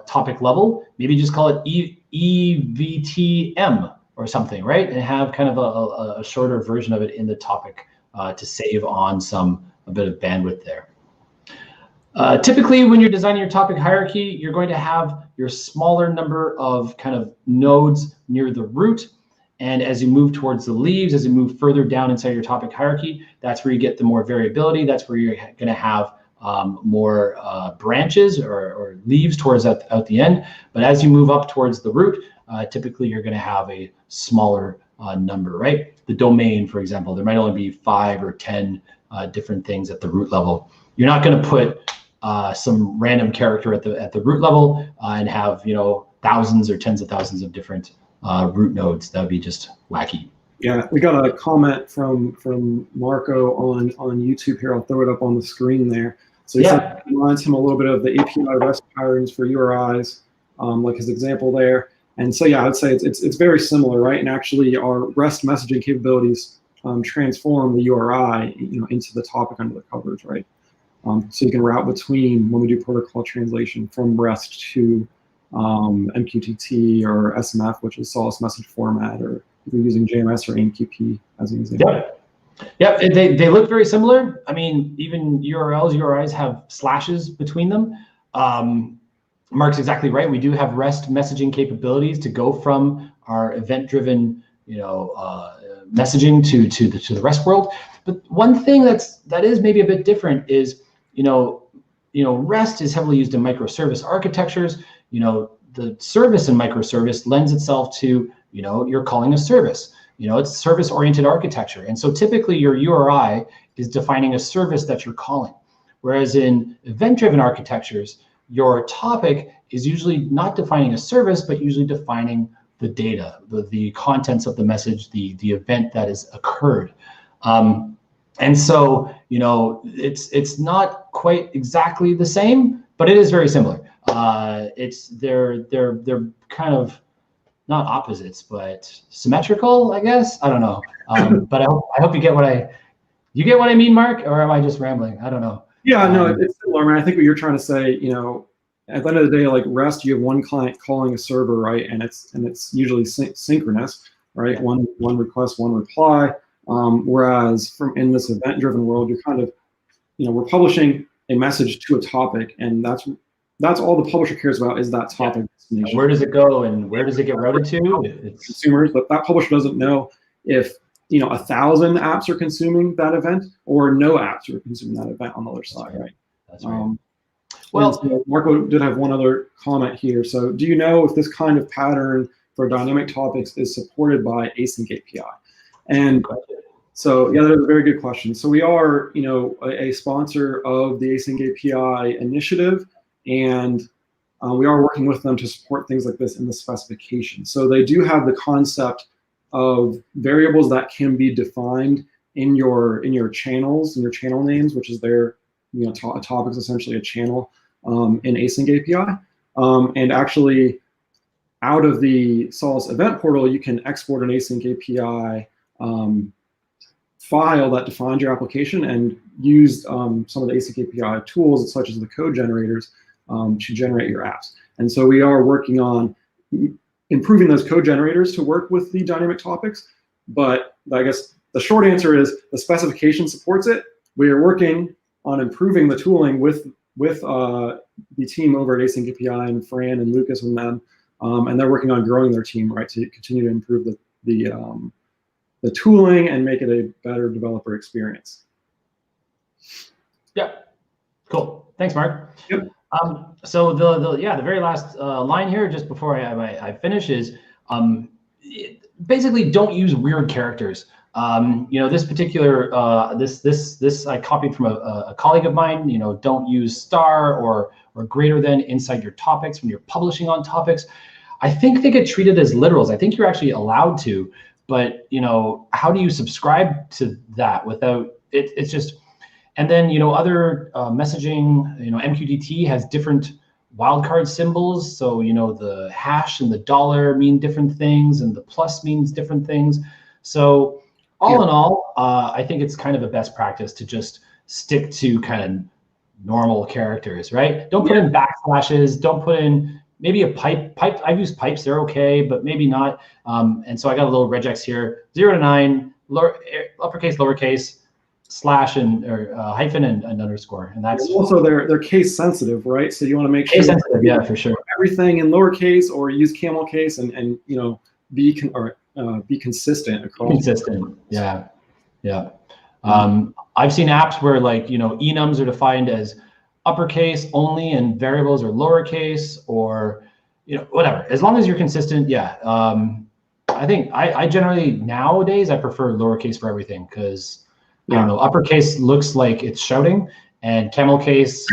topic level, maybe just call it EVTM or something, right? And have kind of a shorter version of it in the topic to save on a bit of bandwidth there. Typically, when you're designing your topic hierarchy, you're going to have your smaller number of kind of nodes near the root. And as you move towards the leaves, as you move further down inside your topic hierarchy, that's where you get the more variability. That's where you're going to have more branches or leaves towards out the end. But as you move up towards the root, typically you're going to have a smaller number, right? The domain, for example, there might only be 5 or 10 different things at the root level. You're not going to put some random character at the root level and have thousands or tens of thousands of different root nodes. That would be just wacky. Yeah, we got a comment from Marco on YouTube here. I'll throw it up on the screen there. So he said it reminds him a little bit of the API REST patterns for URIs, like his example there. And so yeah, I'd say it's very similar, right? And actually, our REST messaging capabilities transform the URI, into the topic under the covers, right? So you can route between, when we do protocol translation, from REST to MQTT or SMF, which is Solace message format, or if you're using JMS or AMQP as an example. Yep, they look very similar. I mean, even URIs have slashes between them. Marc's exactly right. We do have REST messaging capabilities to go from our event-driven, messaging to the REST world. But one thing that is maybe a bit different is, REST is heavily used in microservice architectures. The service in microservice lends itself to, you're calling a service. It's service-oriented architecture. And so typically your URI is defining a service that you're calling. Whereas in event-driven architectures, your topic is usually not defining a service, but usually defining the data, the contents of the message, the event that has occurred. And so, it's not quite exactly the same, but it is very similar. They're kind of not opposites, but symmetrical, I guess. I don't know. But I hope you get what I mean, Marc, or am I just rambling? I don't know. Yeah, no, it's similar. I mean, I think what you're trying to say, at the end of the day, like REST, you have one client calling a server, right? And it's usually synchronous, right? One request, one reply. Whereas in this event-driven world, you're kind of, we're publishing a message to a topic, and that's all the publisher cares about is that topic. Yeah. Where does it go and where does it get routed to? It's consumers, but that publisher doesn't know if 1,000 apps are consuming that event or no apps are consuming that event on the other side, right? That's right. Well, so Marco did have one other comment here. So, do you know if this kind of pattern for dynamic topics is supported by Async API? And so, yeah, that's a very good question. So we are, a sponsor of the Async API initiative, and we are working with them to support things like this in the specification. So they do have the concept of variables that can be defined in your channels, in your channel names, which is their, a topic is essentially a channel in Async API. And actually, out of the Solace event portal, you can export an Async API file that defines your application and use some of the Async API tools, such as the code generators, to generate your apps. And so we are working on improving those code generators to work with the dynamic topics. But I guess the short answer is the specification supports it. We are working on improving the tooling with the team over at Async API and Fran and Lucas and them, and they're working on growing their team, right, to continue to improve the tooling and make it a better developer experience. Yeah, cool. Thanks, Marc. Yep. So the very last line here, just before I finish, is basically don't use weird characters. This particular this I copied from a colleague of mine. Don't use star or greater than inside your topics when you're publishing on topics. I think they get treated as literals. I think you're actually allowed to, but how do you subscribe to that without it? It's just. And then, other messaging, MQTT has different wildcard symbols. So, the hash and the dollar mean different things, and the plus means different things. So, all in all, I think it's kind of a best practice to just stick to kind of normal characters, right? Don't put in backslashes. Don't put in maybe a pipe. I've used pipes. They're okay, but maybe not. And so I got a little regex here, 0 to 9, uppercase, lowercase, slash and hyphen and underscore, and that's also they're case sensitive, right? So you want to make sure case sensitive, yeah, for sure. Everything in lowercase or use camel case and be consistent across. Consistent, yeah. I've seen apps where enums are defined as uppercase only and variables are lowercase or whatever. As long as you're consistent, yeah. I think I generally nowadays I prefer lowercase for everything because. I don't know, uppercase looks like it's shouting, and camel case,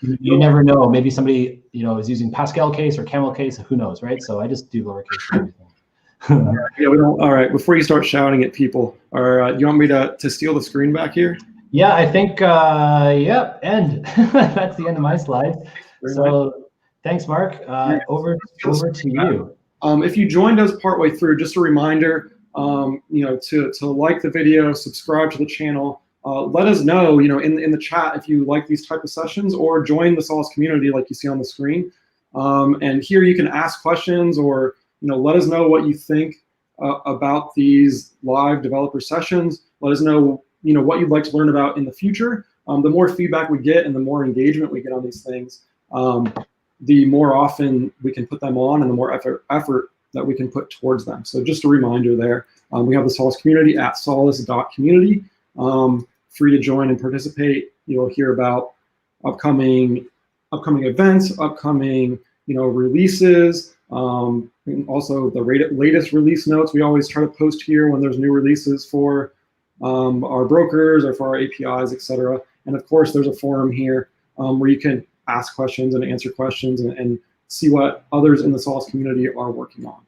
you never know. Maybe somebody, is using Pascal case or camel case, who knows, right? So I just do lowercase for everything. Yeah, we don't. All right, before you start shouting at people, you want me to steal the screen back here? Yeah, I think, yep, end. That's the end of my slides. So thanks, Marc. Over to you. If you joined us partway through, just a reminder, to like the video, subscribe to the channel, let us know, in the chat if you like these type of sessions, or join the Solace community like you see on the screen. And here you can ask questions or, let us know what you think about these live developer sessions. Let us know, what you'd like to learn about in the future. The more feedback we get and the more engagement we get on these things, the more often we can put them on and the more effort that we can put towards them. So just a reminder there, we have the Solace community at solace.community, free to join and participate. You'll hear about upcoming events, upcoming releases, and also the latest release notes. We always try to post here when there's new releases for our brokers or for our APIs, etc. And of course, there's a forum here where you can ask questions and answer questions and see what others in the Solace community are working on.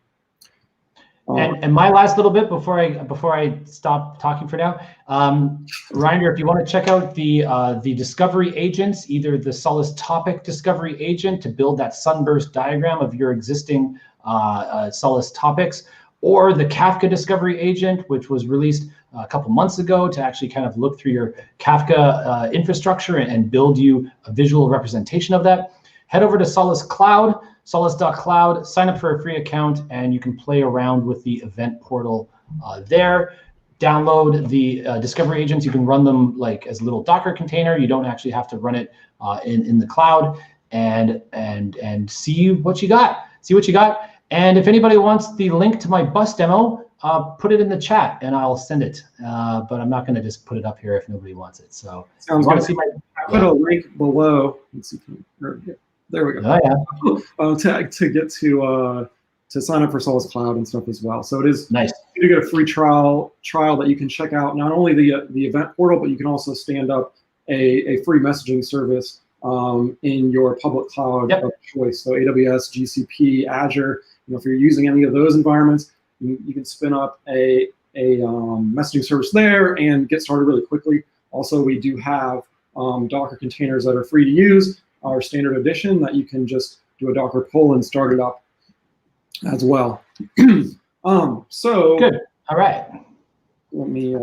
And my last little bit before I stop talking for now, reminder, if you want to check out the discovery agents, either the Solace topic discovery agent to build that Sunburst diagram of your existing Solace topics, or the Kafka discovery agent, which was released a couple months ago to actually kind of look through your Kafka infrastructure and build you a visual representation of that, head over to Solace Cloud, solace.cloud, sign up for a free account, and you can play around with the event portal there. Download the discovery agents. You can run them like as a little Docker container. You don't actually have to run it in the cloud, and see what you got. See what you got. And if anybody wants the link to my bus demo, put it in the chat and I'll send it. But I'm not going to just put it up here if nobody wants it. So sounds good. See I put a link below. Let's see. There we go. Oh, yeah. To get to sign up for Solace Cloud and stuff as well. So it is nice. You get a free trial that you can check out. Not only the event portal, but you can also stand up a free messaging service in your public cloud of choice. So AWS, GCP, Azure. If you're using any of those environments, you can spin up a messaging service there and get started really quickly. Also, we do have Docker containers that are free to use, our standard edition, that you can just do a Docker pull and start it up as well. So good. All right. Let me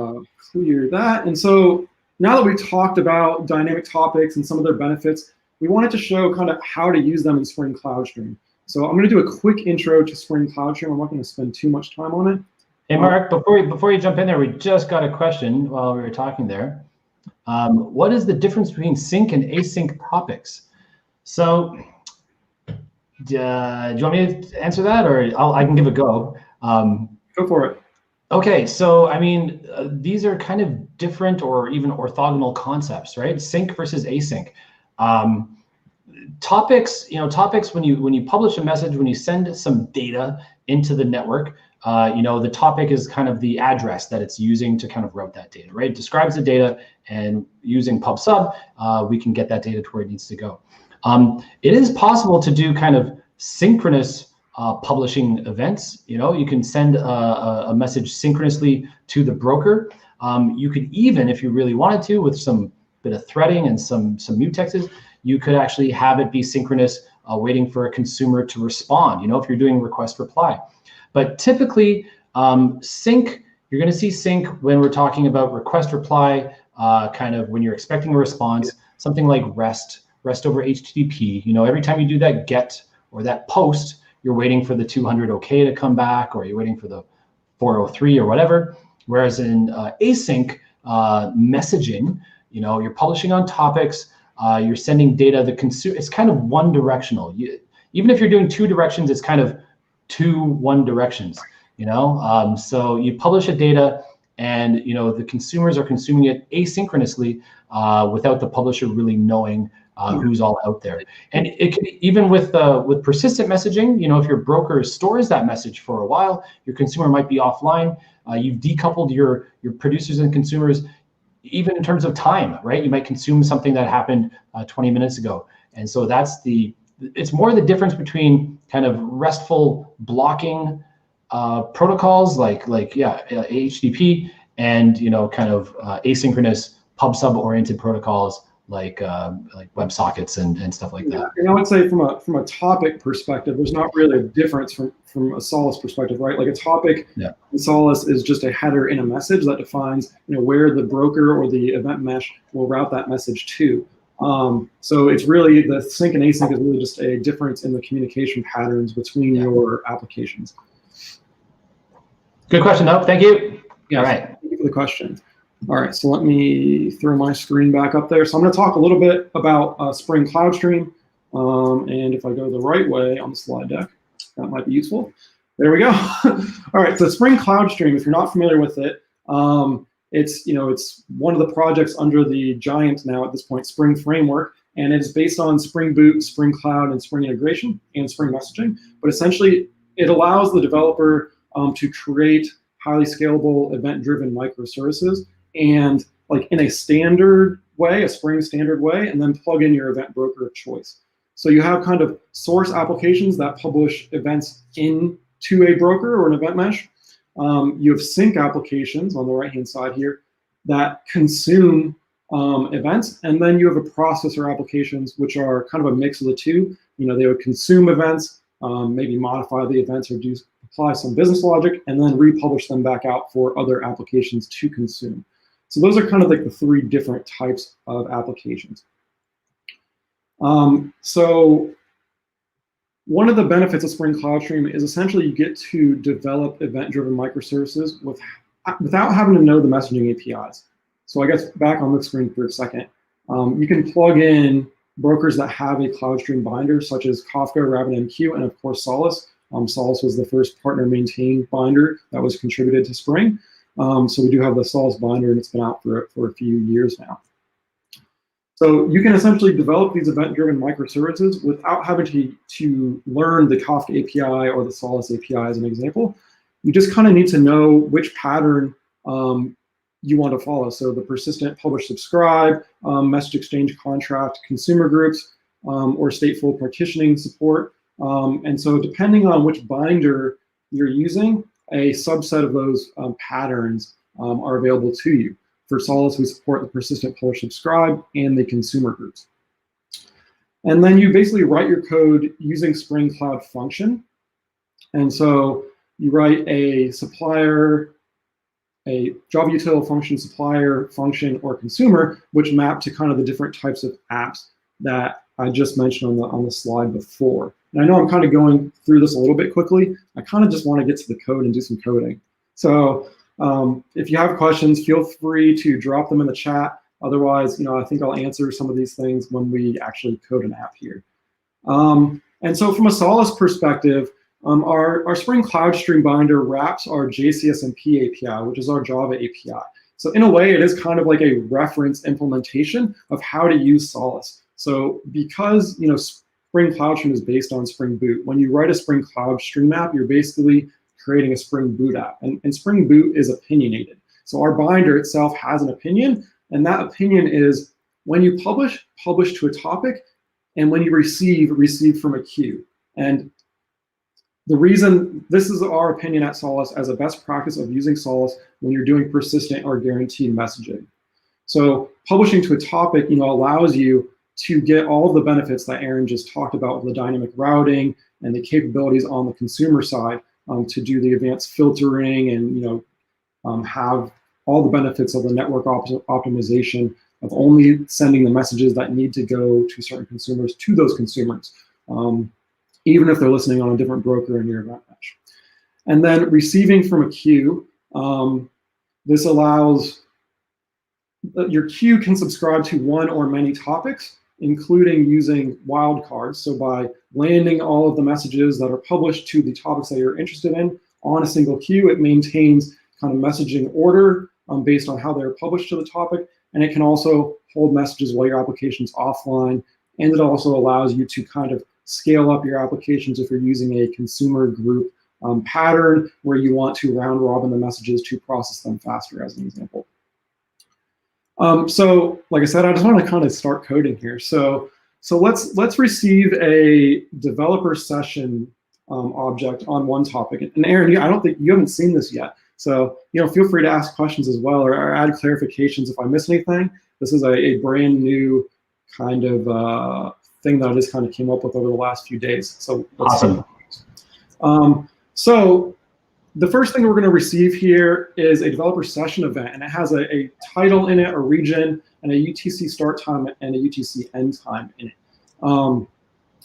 clear that. And so now that we talked about dynamic topics and some of their benefits, we wanted to show kind of how to use them in Spring CloudStream. So I'm going to do a quick intro to Spring CloudStream. I'm not going to spend too much time on it. Hey, Mark, before you jump in there, we just got a question while we were talking there. What is the difference between sync and async topics? So do you want me to answer that, or I can give a go? Go for it. Okay, so I mean, these are kind of different or even orthogonal concepts, right? Sync versus async. Topics, when you publish a message, when you send some data into the network, the topic is kind of the address that it's using to kind of route that data, right? It describes the data, and using pub/sub, we can get that data to where it needs to go. It is possible to do kind of synchronous publishing events. You can send a message synchronously to the broker. You could even, if you really wanted to, with some bit of threading and some mutexes, you could actually have it be synchronous, waiting for a consumer to respond, if you're doing request reply. But typically, sync, you're going to see sync when we're talking about request reply, kind of when you're expecting a response, something like REST over HTTP. Every time you do that GET or that POST, you're waiting for the 200 OK to come back, or you're waiting for the 403 or whatever. Whereas in async messaging, you're publishing on topics, you're sending data. It's kind of one directional. Even if you're doing two directions, it's kind of two one directions. So you publish a data, and the consumers are consuming it asynchronously without the publisher really knowing who's all out there. And it can, even with persistent messaging, if your broker stores that message for a while, your consumer might be offline. You've decoupled your producers and consumers, even in terms of time, right? You might consume something that happened 20 minutes ago. And so it's more the difference between kind of RESTful blocking protocols like HTTP, and kind of asynchronous pub/sub oriented protocols like WebSockets and stuff like that. And I would say from a topic perspective, there's not really a difference from a Solace perspective, right? Like a topic in Solace is just a header in a message that defines where the broker or the event mesh will route that message to. So it's really, the sync and async is really just a difference in the communication patterns between your applications. Good question, though. Thank you. Yeah, all right. Thank you for the question. All right, so let me throw my screen back up there. So I'm going to talk a little bit about Spring CloudStream. And if I go the right way on the slide deck, that might be useful. There we go. All right, so Spring CloudStream, if you're not familiar with it, it's one of the projects under the giant, now at this point, Spring Framework. and it's based on Spring Boot, Spring Cloud, and Spring Integration, and Spring Messaging. But essentially, it allows the developer to create highly scalable, event-driven microservices, and like in a standard way, a Spring standard way, and then plug in your event broker of choice. So you have kind of source applications that publish events into a broker or an event mesh. You have sync applications on the right-hand side here that consume events, and then you have a processor applications, which are kind of a mix of the two. You know, they would consume events, maybe modify the events or apply some business logic, and then republish them back out for other applications to consume. So those are kind of like the three different types of applications. So one of the benefits of Spring Cloud Stream is essentially you get to develop event-driven microservices without having to know the messaging APIs. So I guess back on the screen for a second, you can plug in brokers that have a Cloud Stream binder, such as Kafka, RabbitMQ, and of course Solace. Solace was the first partner-maintained binder that was contributed to Spring. So we do have the Solace binder, and it's been out for a few years now. So you can essentially develop these event-driven microservices without having to learn the Kafka API or the Solace API as an example. You just kind of need to know which pattern you want to follow. So the persistent publish subscribe, message exchange contract, consumer groups, or stateful partitioning support. And so depending on which binder you're using, a subset of those patterns are available to you. For Solace, we support the persistent publish subscribe and the consumer groups. And then you basically write your code using Spring Cloud Function. And so you write a supplier, a Java util function, supplier, function, or consumer, which map to kind of the different types of apps that I just mentioned on the slide before. And I know I'm kind of going through this a little bit quickly. I kind of just want to get to the code and do some coding. So if you have questions, feel free to drop them in the chat. Otherwise, I think I'll answer some of these things when we actually code an app here. And so from a Solace perspective, our Spring Cloud Stream binder wraps our JCSMP API, which is our Java API. So in a way, it is kind of like a reference implementation of how to use Solace. So because Spring Cloud Stream is based on Spring Boot, when you write a Spring Cloud Stream app, you're basically creating a Spring Boot app. And Spring Boot is opinionated. So our binder itself has an opinion, and that opinion is when you publish to a topic, and when you receive from a queue. And the reason this is our opinion at Solace as a best practice of using Solace when you're doing persistent or guaranteed messaging. So publishing to a topic, allows you to get all of the benefits that Aaron just talked about with the dynamic routing and the capabilities on the consumer side to do the advanced filtering and have all the benefits of the network optimization of only sending the messages that need to go to certain consumers to those consumers, even if they're listening on a different broker in your event mesh. And then receiving from a queue, this allows your queue can subscribe to one or many topics, including using wildcards. So by landing all of the messages that are published to the topics that you're interested in on a single queue, it maintains kind of messaging order based on how they're published to the topic. And it can also hold messages while your application's offline. And it also allows you to kind of scale up your applications if you're using a consumer group pattern where you want to round robin the messages to process them faster, as an example. So like I said, I just want to kind of start coding here. So let's receive a developer session object on one topic. And Aaron, I don't think you haven't seen this yet. So feel free to ask questions as well, or add clarifications if I miss anything. This is a brand new kind of thing that I just kind of came up with over the last few days. So let's awesome. So the first thing we're going to receive here is a developer session event, and it has a title in it, a region, and a UTC start time and a UTC end time in it.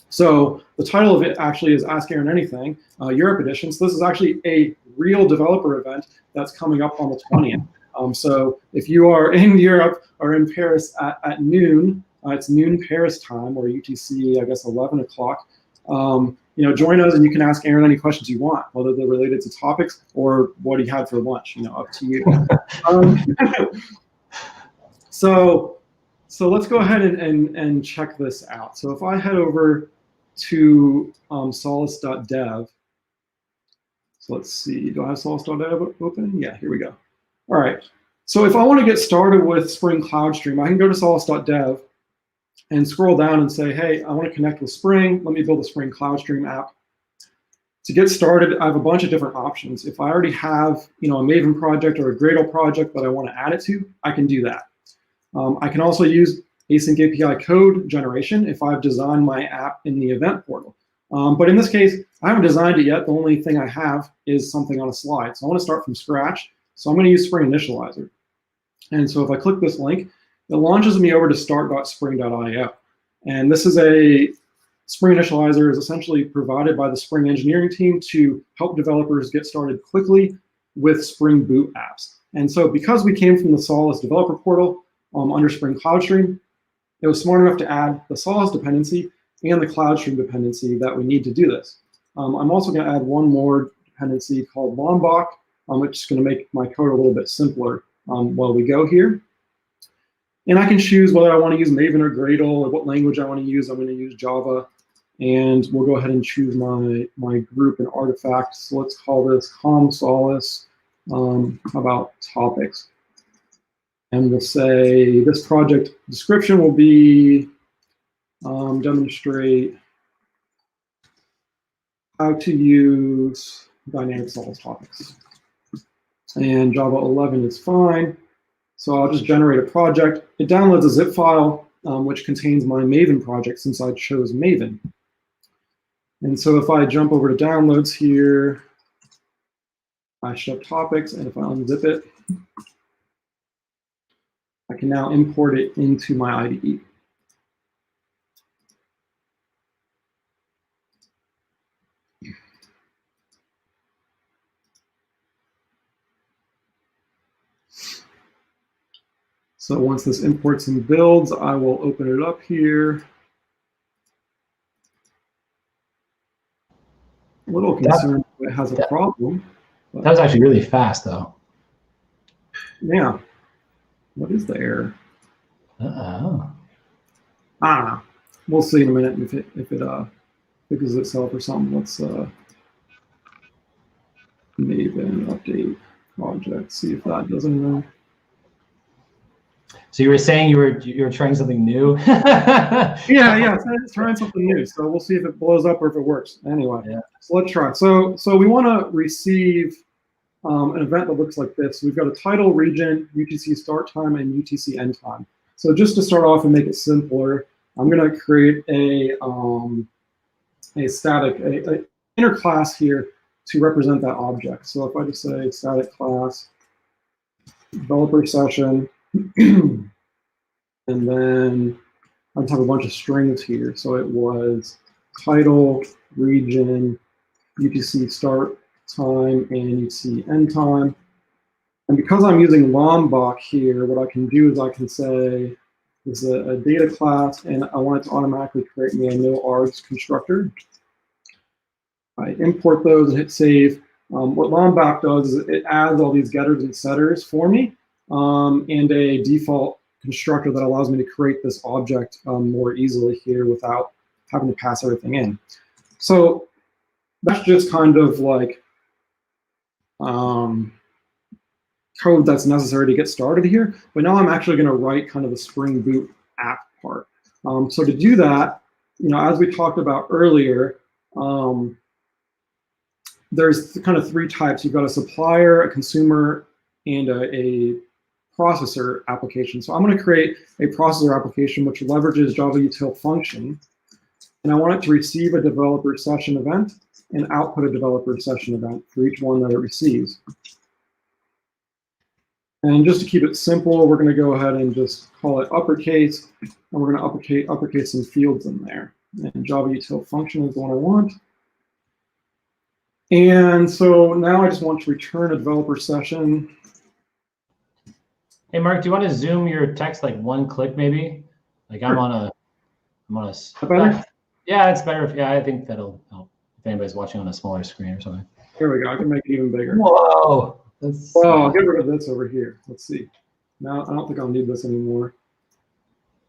So the title of it actually is Ask Aaron Anything, Europe edition. So this is actually a real developer event that's coming up on the 20th. So if you are in Europe or in Paris at noon, it's noon Paris time, or UTC, I guess 11 o'clock. Join us and you can ask Aaron any questions you want, whether they're related to topics or what he had for lunch, up to you. So So let's go ahead and check this out. So if I head over to solace.dev, so let's see, do I have solace.dev open? Yeah, here we go. All right. So if I want to get started with Spring CloudStream, I can go to solace.dev and scroll down and say, hey, I want to connect with Spring. Let me build a Spring CloudStream app. To get started, I have a bunch of different options. If I already have, a Maven project or a Gradle project that I want to add it to, I can do that. I can also use async API code generation if I've designed my app in the event portal. But in this case, I haven't designed it yet. The only thing I have is something on a slide. So I want to start from scratch. So I'm going to use Spring Initializer. And so if I click this link, it launches me over to start.spring.io. And this is a Spring Initializer is essentially provided by the Spring engineering team to help developers get started quickly with Spring Boot apps. And so because we came from the Solace developer portal under Spring CloudStream, it was smart enough to add the Solace dependency and the CloudStream dependency that we need to do this. I'm also going to add one more dependency called Lombok, which is going to make my code a little bit simpler while we go here. And I can choose whether I want to use Maven or Gradle or what language I want to use. I'm going to use Java. And we'll go ahead and choose my group and artifacts. So let's call this Com Solace about topics. And we'll say this project description will be demonstrate how to use dynamic Solace topics. And Java 11 is fine. So I'll just generate a project. It downloads a zip file, which contains my Maven project since I chose Maven. And so if I jump over to downloads here, I should have topics, and if I unzip it, I can now import it into my IDE. So once this imports and builds, I will open it up here. A little concerned it has a problem. That was actually really fast, though. Yeah. What is the error? Uh-oh. Ah, we'll see in a minute if it fixes itself or something. Let's Maven update project. See if that does anything. So you were saying you were trying something new? yeah, it's trying something new. So we'll see if it blows up or if it works. Anyway, yeah. So let's try. So we want to receive an event that looks like this. We've got a title, region, UTC start time, and UTC end time. So just to start off and make it simpler, I'm going to create a static inner class here to represent that object. So if I just say static class, developer session, and then I just have a bunch of strings here. So it was title, region, UTC start time, and UTC end time. And because I'm using Lombok here, what I can do is I can say this is a data class, and I want it to automatically create me a no args constructor. I import those and hit save. What Lombok does is it adds all these getters and setters for me, and a default constructor that allows me to create this object more easily here without having to pass everything in. So that's just kind of like code that's necessary to get started here. But now I'm actually going to write kind of the Spring Boot app part. So to do that, as we talked about earlier, there's kind of three types. You've got a supplier, a consumer, and a processor application. So I'm going to create a processor application which leverages Java util function, and I want it to receive a developer session event and output a developer session event for each one that it receives. And just to keep it simple, we're going to go ahead and just call it uppercase, and we're going to uppercase some fields in there. And Java util function is the one I want. And so now I just want to return a developer session. Hey, Mark, do you want to zoom your text like one click, maybe? Like sure. I'm on a. Better? Yeah, it's better. Yeah, I think that'll help if anybody's watching on a smaller screen or something. Here we go. I can make it even bigger. Whoa. I'll get rid of this over here. Let's see. Now I don't think I'll need this anymore.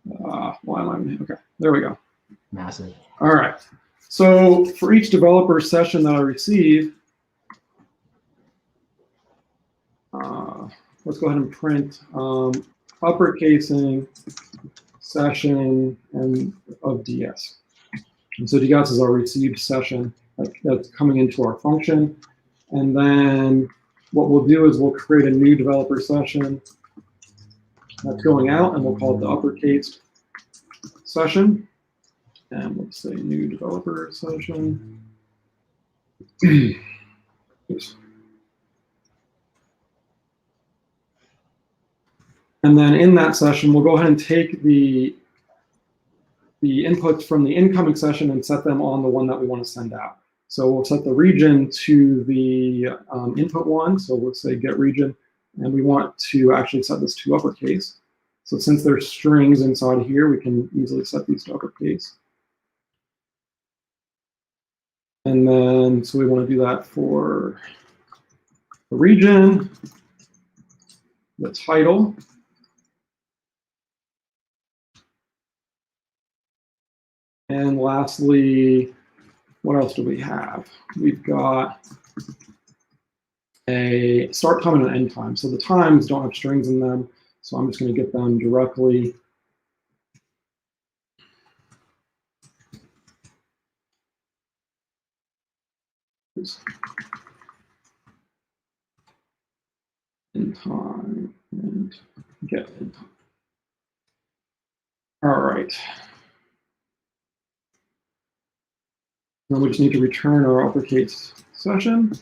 Why am I, okay, there we go. Massive. All right. So for each developer session that I receive, let's go ahead and print uppercasing session and of DS. And so DS is our received session that's coming into our function. And then what we'll do is we'll create a new developer session that's going out, and we'll call it the uppercase session. And let's say new developer session. Oops. And then in that session, we'll go ahead and take the inputs from the incoming session and set them on the one that we want to send out. So we'll set the region to the input one. So let's say get region, and we want to actually set this to uppercase. So since there's strings inside here, we can easily set these to uppercase. And then, so we want to do that for the region, the title, and lastly, what else do we have? We've got a start time and an end time. So the times don't have strings in them, so I'm just going to get them directly. In time and get in time. All right. Now we just need to return our uppercase session.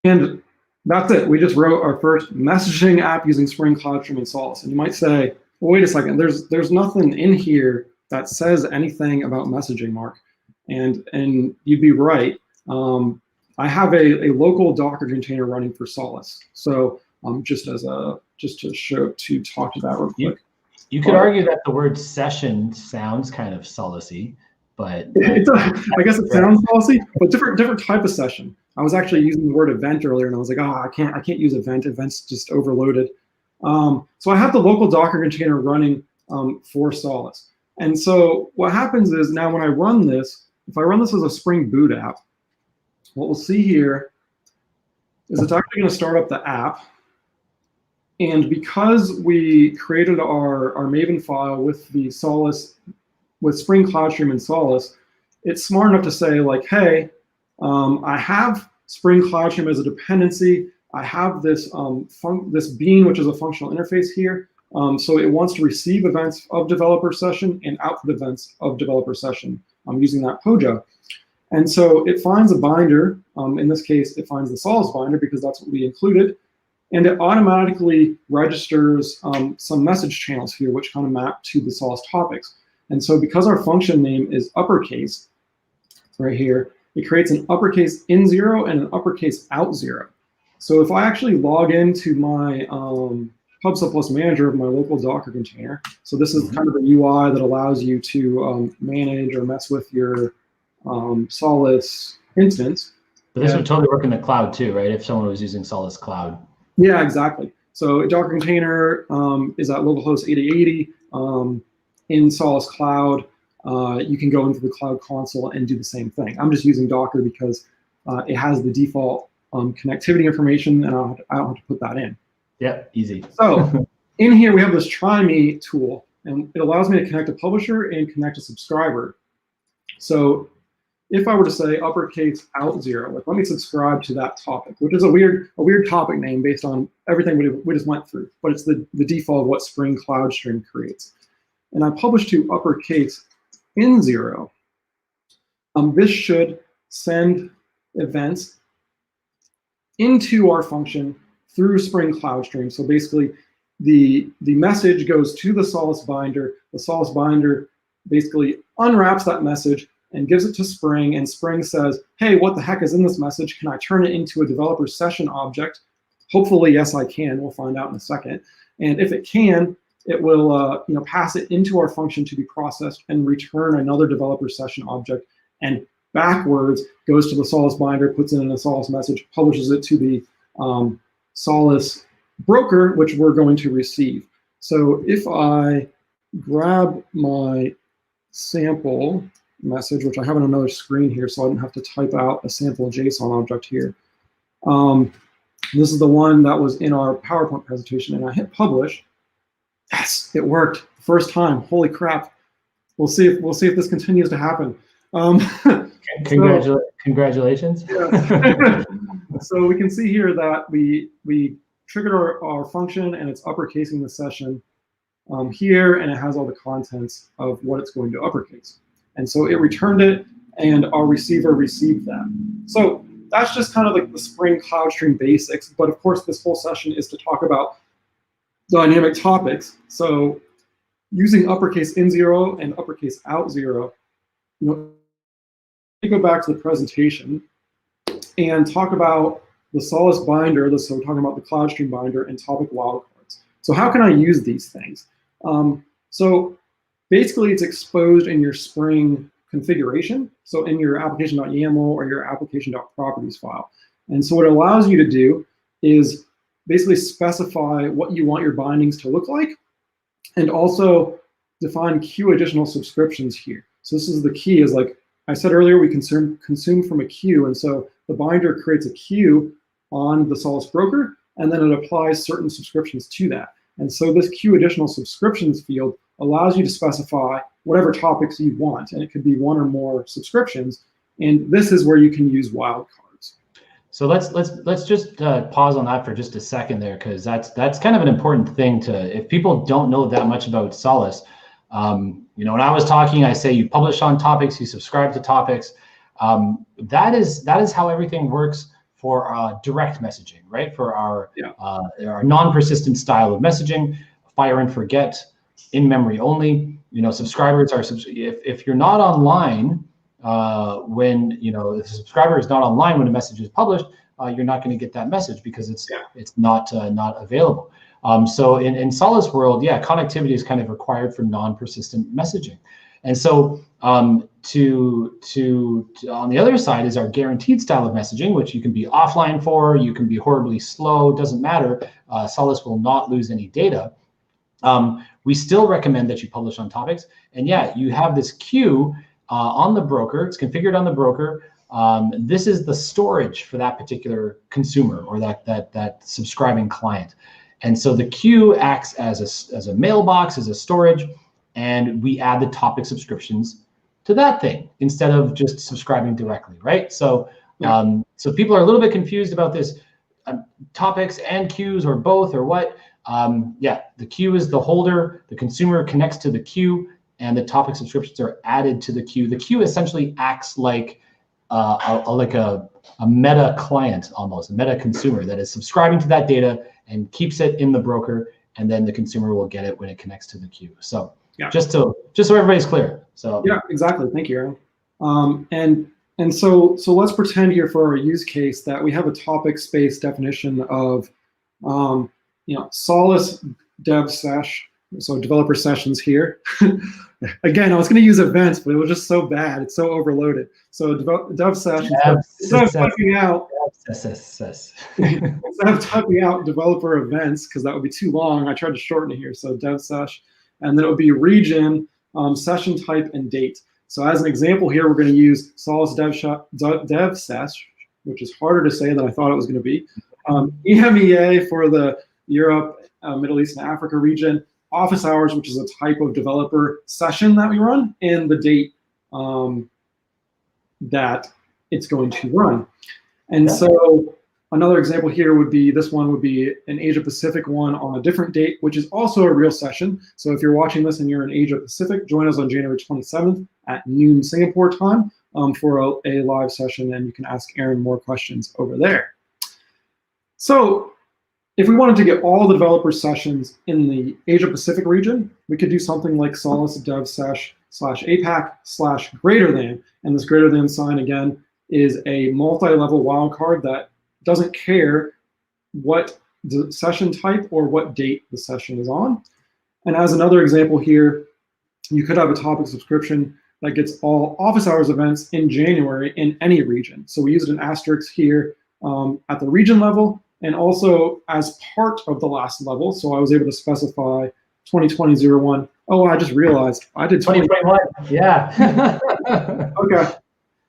And that's it. We just wrote our first messaging app using Spring, CloudStream, and Solace. And you might say, well, wait a second, there's nothing in here that says anything about messaging, Mark. And you'd be right. I have a local Docker container running for Solace. So just to talk to that real quick. You could argue that the word session sounds kind of Solace-y, but I guess it sounds Solace-y, but different type of session. I was actually using the word event earlier, and I was like, I can't use event. Event's just overloaded. So I have the local Docker container running for Solace. And so what happens is now when I run this, if I run this as a Spring Boot app, what we'll see here is it's actually going to start up the app. And because we created our Maven file with the Solace, with Spring, CloudStream, and Solace, it's smart enough to say like, hey, I have Spring CloudStream as a dependency. I have this this bean, which is a functional interface here. So it wants to receive events of developer session and output events of developer session. I'm using that POJA. And so it finds a binder. In this case, it finds the Solace binder because that's what we included. And it automatically registers some message channels here, which kind of map to the Solace topics. And so because our function name is uppercase right here, it creates an uppercase in 0 and an uppercase out 0. So if I actually log into my PubSub+ manager of my local Docker container, so this is kind of the UI that allows you to manage or mess with your Solace instance. But this would totally work in the cloud too, right? If someone was using Solace Cloud. Yeah, exactly. So a Docker container is at localhost 8080 in Solace Cloud. You can go into the Cloud Console and do the same thing. I'm just using Docker because it has the default connectivity information, and I don't have to put that in. Yeah, easy. So in here, we have this try me tool, and it allows me to connect a publisher and connect a subscriber. So if I were to say uppercase out 0, like let me subscribe to that topic, which is a weird topic name based on everything we just went through, but it's the default of what Spring CloudStream creates. And I publish to uppercase in 0. This should send events into our function through Spring CloudStream. So basically, the message goes to the Solace binder. The Solace binder basically unwraps that message and gives it to Spring, and Spring says, hey, what the heck is in this message? Can I turn it into a developer session object? Hopefully, yes, I can. We'll find out in a second. And if it can, it will pass it into our function to be processed and return another developer session object, and backwards goes to the Solace binder, puts it in a Solace message, publishes it to the Solace broker, which we're going to receive. So if I grab my sample message, which I have on another screen here, so I don't have to type out a sample JSON object here. This is the one that was in our PowerPoint presentation, and I hit publish. Yes, it worked. First time. Holy crap. We'll see if this continues to happen. Congratulations. Yeah. So we can see here that we triggered our function, and it's uppercasing the session here, and it has all the contents of what it's going to uppercase. And so it returned it, and our receiver received that. So that's just kind of like the Spring Cloud Stream basics. But of course, this whole session is to talk about dynamic topics. So using uppercase in 0 and uppercase out 0, let me go back to the presentation and talk about the Solace binder. So we're talking about the Cloud Stream binder and topic wildcards. So how can I use these things? So basically, it's exposed in your Spring configuration, so in your application.yaml or your application.properties file. And so what it allows you to do is basically specify what you want your bindings to look like, and also define queue additional subscriptions here. So this is the key, is like I said earlier, we consume from a queue, and so the binder creates a queue on the Solace broker, and then it applies certain subscriptions to that. And so this queue additional subscriptions field allows you to specify whatever topics you want, and it could be one or more subscriptions. And this is where you can use wildcards. So let's just pause on that for just a second there, because that's kind of an important thing to, if people don't know that much about Solace. When I was talking, I say you publish on topics, you subscribe to topics. That is how everything works for direct messaging, right? For our non-persistent style of messaging, fire and forget, in memory only. Subscribers are if you're not online when if the subscriber is not online when a message is published, you're not going to get that message because it's not available. So in Solace world, connectivity is kind of required for non-persistent messaging. And so to on the other side is our guaranteed style of messaging, which you can be offline for, you can be horribly slow, doesn't matter. Solace will not lose any data. We still recommend that you publish on topics. And you have this queue on the broker. It's configured on the broker. This is the storage for that particular consumer or that subscribing client. And so the queue acts as a mailbox, as a storage, and we add the topic subscriptions to that thing instead of just subscribing directly, right? So so people are a little bit confused about this, topics and queues or both or what. The queue is the holder, the consumer connects to the queue, and the topic subscriptions are added to the queue. The queue essentially acts like a meta client, almost a meta consumer that is subscribing to that data and keeps it in the broker, and then the consumer will get it when it connects to the queue. So just so everybody's clear. So exactly. Thank you, Aaron. And so let's pretend here for our use case that we have a topic space definition of Solace dev sesh, so developer sessions here. Again, I was going to use events, but it was just so bad. It's so overloaded. So dev sesh, instead of typing out developer events, because that would be too long, I tried to shorten it here. So dev sesh, and then it would be region, session type, and date. So as an example here, we're going to use Solace dev sesh, which is harder to say than I thought it was going to be. EMEA for the Europe, Middle East, and Africa region. Office hours, which is a type of developer session that we run, and the date that it's going to run. And so another example here would be, this one would be an Asia Pacific one on a different date, which is also a real session. So if you're watching this and you're in Asia Pacific, join us on January 27th at noon Singapore time for a live session, and you can ask Aaron more questions over there. So if we wanted to get all the developer sessions in the Asia Pacific region, we could do something like Solace dev sesh /APAC /greater-than, and this greater than sign again is a multi-level wildcard that doesn't care what the session type or what date the session is on. And as another example here, you could have a topic subscription that gets all office hours events in January in any region. So we used an asterisk here at the region level, and also as part of the last level. So I was able to specify 2020-01. Oh, I just realized I did 2021. Yeah. Okay.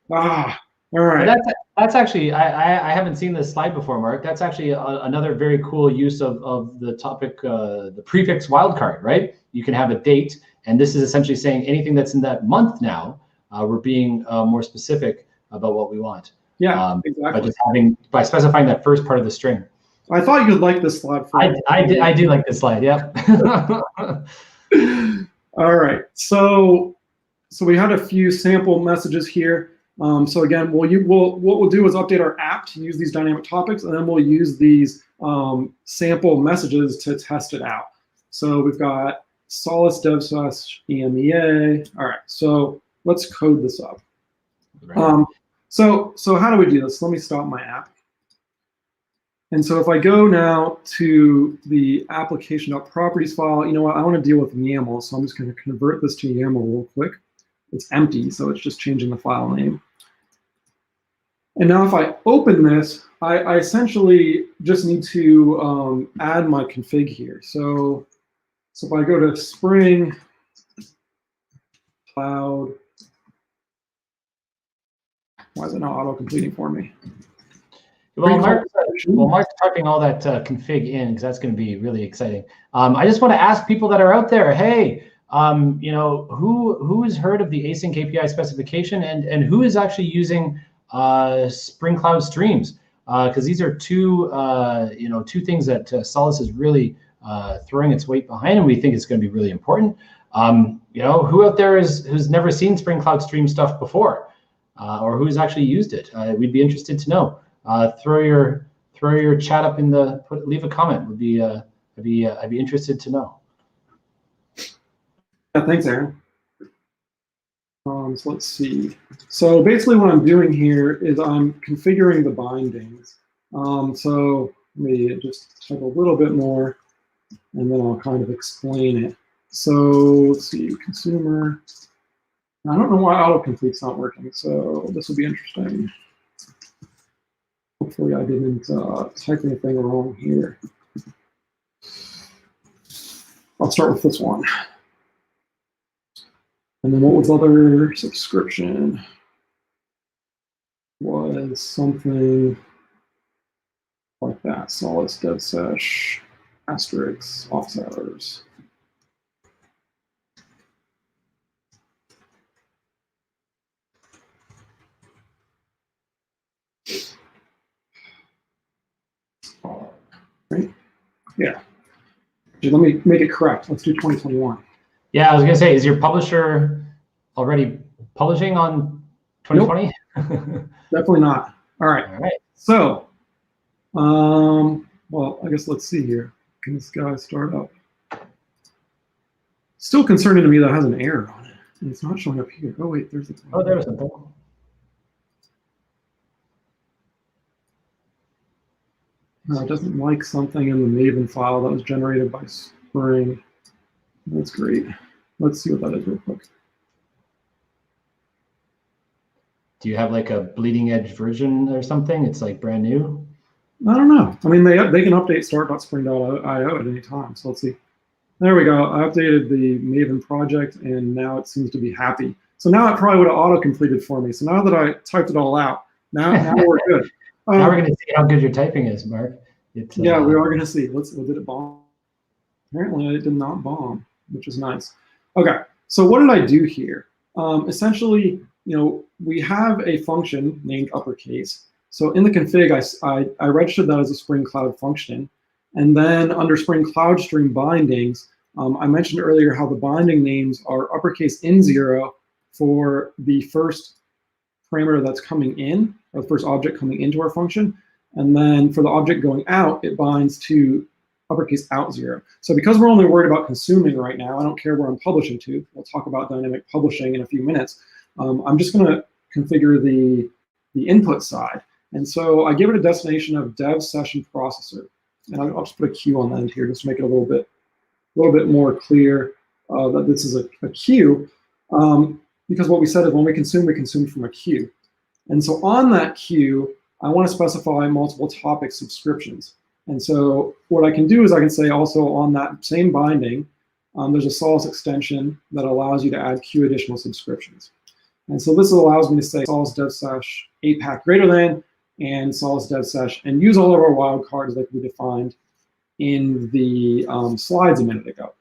All right. That's actually, I haven't seen this slide before, Mark. That's actually another very cool use of the topic, the prefix wildcard, right? You can have a date, and this is essentially saying anything that's in that month now. We're being more specific about what we want. Yeah, exactly. By specifying that first part of the string. I thought you'd like this slide. I do like this slide. Yep. All right. So we had a few sample messages here. So again, what we'll do is update our app to use these dynamic topics, and then we'll use these sample messages to test it out. So we've got Solace dev/EMEA. All right, so let's code this up. Right. So how do we do this? Let me stop my app. And so if I go now to the application.properties file, you know what? I want to deal with YAML, so I'm just going to convert this to YAML real quick. It's empty, so it's just changing the file name. And now if I open this, I essentially just need to add my config here. So if I go to Spring Cloud, why is it not auto-completing for me? Well, Mark's typing all that config in because that's going to be really exciting. I just want to ask people that are out there, hey, you know, who has heard of the async API specification, and who is actually using Spring Cloud Streams? Because these are two things that Solace is really throwing its weight behind, and we think it's going to be really important. You know, who out there who's never seen Spring Cloud Stream stuff before, or who's actually used it? We'd be interested to know. Throw your chat up in the leave a comment. I'd be interested to know. Yeah, thanks, Aaron. So let's see. So basically what I'm doing here is I'm configuring the bindings. So let me just type a little bit more, and then I'll kind of explain it. So let's see, consumer. I don't know why autocomplete's not working, so this will be interesting. Hopefully I didn't type anything wrong here. I'll start with this one. And then what was other subscription? Was something like that. Solace dev sesh asterisk office hours. Right? Yeah. Let me make it correct. Let's do 2021. Yeah, I was going to say, is your publisher already publishing on 2020? Nope. Definitely not. All right. All right. So, well, I guess let's see here. Can this guy start up? Still concerning to me that it has an error on it. And it's not showing up here. Oh, wait, there's a. Oh, there's something. No, it doesn't like something in the Maven file that was generated by Spring. That's great. Let's see what that is real quick. Do you have like a bleeding edge version or something? It's like brand new? I don't know. I mean, they can update start.spring.io at any time. So let's see. There we go. I updated the Maven project, and now it seems to be happy. So now it probably would have auto-completed for me. So now that I typed it all out, now we're good. Now we're going to see how good your typing is, Mark. Yeah, we are going to see. What did it bomb? Apparently, it did not bomb, which is nice. Okay, so what did I do here? Essentially, you know, we have a function named uppercase. So in the config, I registered that as a Spring Cloud function. And then under Spring Cloud Stream bindings, I mentioned earlier how the binding names are uppercase in0 for the first parameter that's coming in, or the first object coming into our function. And then for the object going out, it binds to uppercase out0. So because we're only worried about consuming right now, I don't care where I'm publishing to. We'll talk about dynamic publishing in a few minutes. I'm just going to configure the input side. And so I give it a destination of dev session processor. And I'll just put a queue on the end here just to make it a little bit more clear that this is a queue. Because what we said is when we consume from a queue. And so on that queue, I want to specify multiple topic subscriptions. And so what I can do is I can say also on that same binding, there's a Solace extension that allows you to add queue additional subscriptions. And so this allows me to say Solace dev sesh APAC greater than and Solace dev sesh and use all of our wildcards that we defined in the slides a minute ago.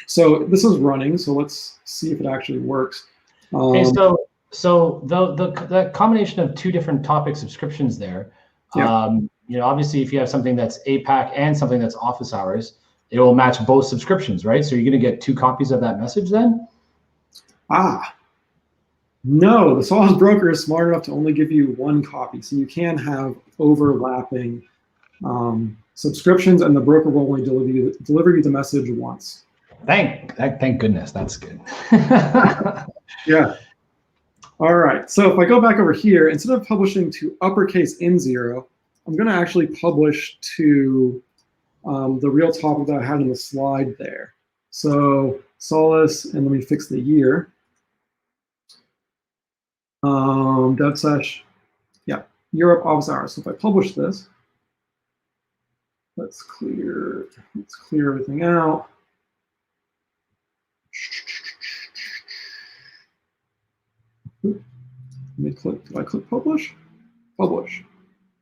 So this is running, so let's see if it actually works. Okay, so the combination of two different topic subscriptions there, yeah. you know, obviously if you have something that's APAC and something that's office hours, it will match both subscriptions, right? So you're going to get 2 copies of that message then? No, the Solace broker is smart enough to only give you 1 copy, so you can have overlapping subscriptions, and the broker will only deliver you the message once. Thank goodness, that's good. Yeah. All right, so if I go back over here, instead of publishing to uppercase N0, I'm going to actually publish to the real topic that I had in the slide there. So Solace, and let me fix the year. Dev sesh, yeah, Europe office hours. So if I publish this, let's clear everything out. Let me click, did I click publish? Publish.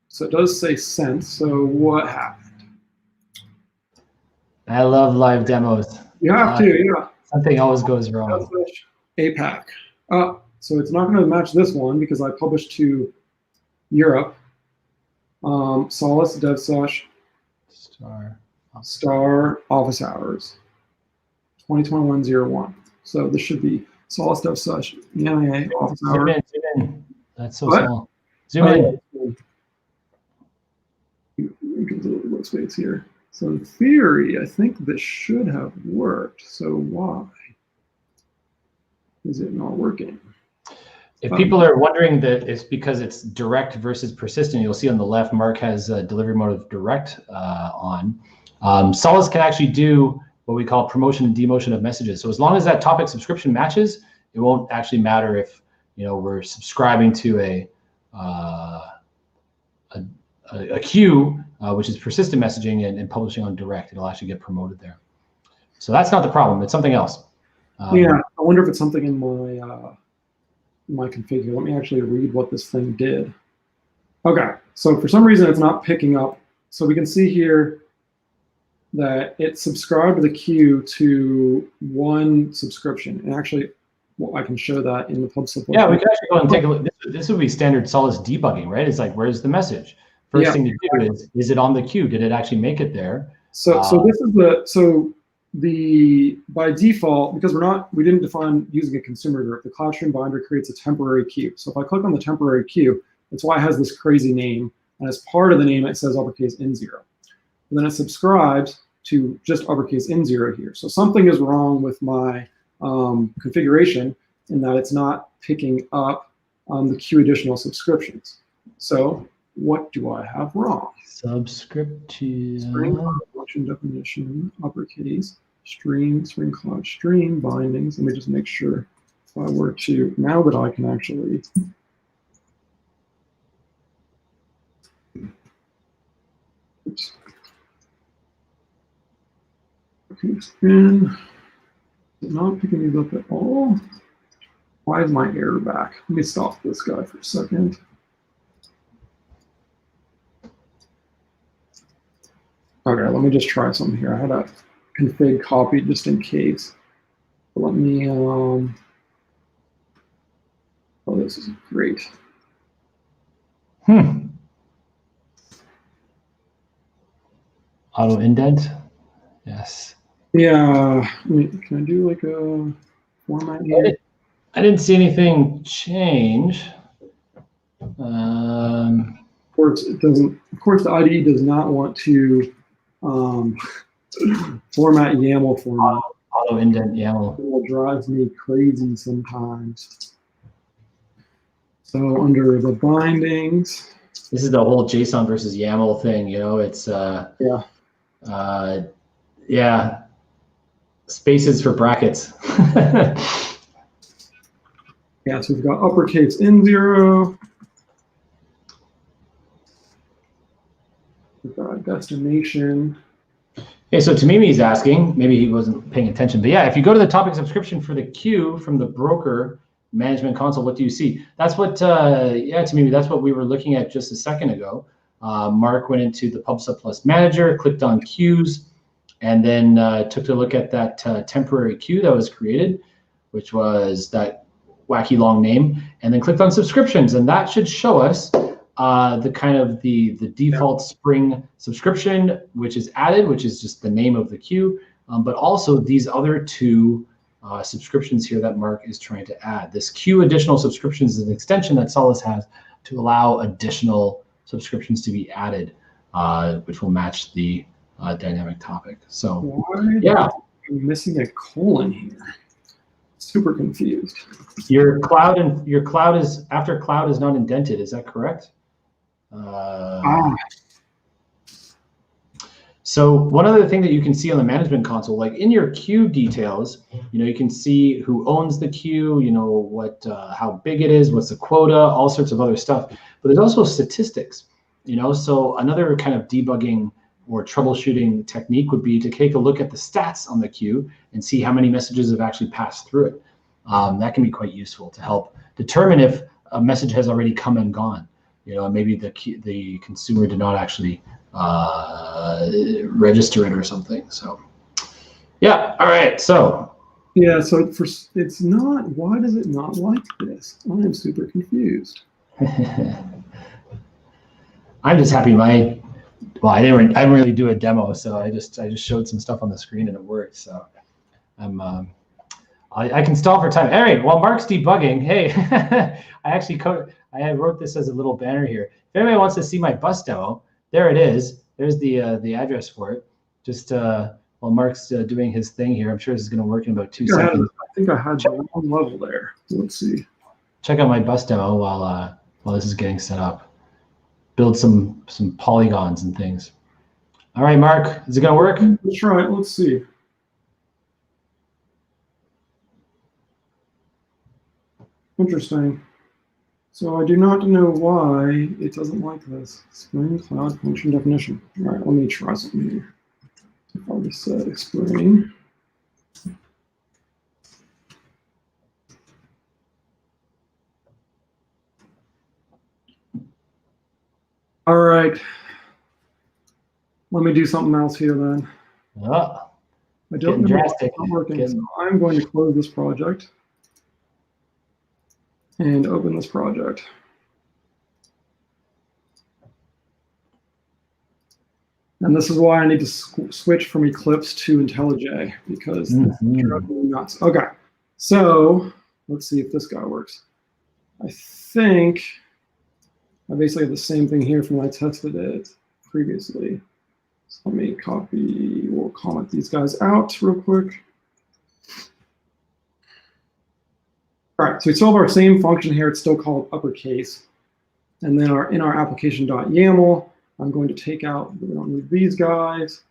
So it does say sent, so what happened? I love live demos. You have to, yeah. Something always goes wrong. APAC. So it's not going to match this one because I published to Europe. Solace dev sesh star office hours 2021-01. So this should be Solace dev sesh EMEA office hours. Zoom in. That's so small. Zoom in. You can do a little space here. So in theory, I think this should have worked. So why is it not working? If people are wondering that it's because it's direct versus persistent, you'll see on the left, Marc has delivery mode of direct on. Solace can actually do what we call promotion and demotion of messages. So as long as that topic subscription matches, it won't actually matter if, you know, we're subscribing to a queue, which is persistent messaging, and publishing on direct. It'll actually get promoted there. So that's not the problem. It's something else. Yeah, I wonder if it's something in my config. Let me actually read what this thing did. Okay, so for some reason it's not picking up. So we can see here that it subscribed to the queue to 1 subscription. And actually, well, I can show that in the pub support. Yeah, we can actually go and take a look. This would be standard Solace debugging, right? It's like, where's the message? First thing to do is it on the queue? Did it actually make it there? So this is by default, because we didn't define using a consumer group, the CloudStream binder creates a temporary queue. So if I click on the temporary queue, that's why it has this crazy name, and as part of the name it says uppercase N0. And then it subscribes to just uppercase N0 here. So something is wrong with my configuration in that it's not picking up the queue additional subscriptions. So what do I have wrong? Subscription. String function definition, uppercase, string cloud stream bindings. Let me just make sure if I were to, now that I can actually, oops. Okay, spin. Not picking these up at all. Why is my error back? Let me stop this guy for a second. Okay, let me just try something here. I had a config copied just in case. But let me, oh, this is great. Auto indent, yes. Yeah, can I do like a format here? I didn't see anything change. Of course, it doesn't. Of course, the IDE does not want to format YAML format. Auto indent YAML. It drives me crazy sometimes. So under the bindings, this is the whole JSON versus YAML thing. You know, it's yeah, spaces for brackets. Yeah, so we've got uppercase N0. We've got destination. Okay, so Tamimi's asking, maybe he wasn't paying attention, but yeah, if you go to the topic subscription for the queue from the broker management console, what do you see? That's what, yeah, Tamimi, that's what we were looking at just a second ago. Marc went into the PubSub Plus Manager, clicked on queues, and then took a look at that temporary queue that was created, which was that wacky long name, and then clicked on subscriptions, and that should show us the kind of the default spring subscription, which is added, which is just the name of the queue, but also these other two subscriptions here that Marc is trying to add. This queue additional subscriptions is an extension that Solace has to allow additional subscriptions to be added, which will match the dynamic topic. So why yeah, I'm missing a colon here. Super confused. Your cloud is after cloud is not indented. Is that correct? So one other thing that you can see on the management console, like in your queue details, you can see who owns the queue, what, how big it is, what's the quota, all sorts of other stuff. But there's also statistics, So another kind of debugging or troubleshooting technique would be to take a look at the stats on the queue and see how many messages have actually passed through it. That can be quite useful to help determine if a message has already come and gone. Maybe the consumer did not actually register it or something. So, yeah. All right. So. Yeah. So it's not. Why does it not like this? I am super confused. I'm just happy well, I didn't really do a demo, so I just showed some stuff on the screen and it worked. So I can stall for time. All right, while Marc's debugging, hey, I wrote this as a little banner here. If anybody wants to see my bus demo, there it is. There's the address for it. Just while Marc's doing his thing here, I'm sure this is going to work in about 2 seconds. I think I had the wrong level there. Let's see. Check out my bus demo while this is getting set up. Build some polygons and things. All right, Marc, is it going to work? Let's try it. Let's see. Interesting. So I do not know why it doesn't like this. Spring cloud function definition. All right, let me try something here. If I just say spring. All right. Let me do something else here then. Oh, I don't know why it's not working. So I'm going to close this project and open this project. And this is why I need to switch from Eclipse to IntelliJ, because it's driving me nuts. Okay, so let's see if this guy works. I think I basically have the same thing here from when I tested it previously. So let me copy, we'll comment these guys out real quick. All right, so we still have our same function here. It's still called uppercase. And then in our application.yaml, I'm going to take out, we don't need these guys.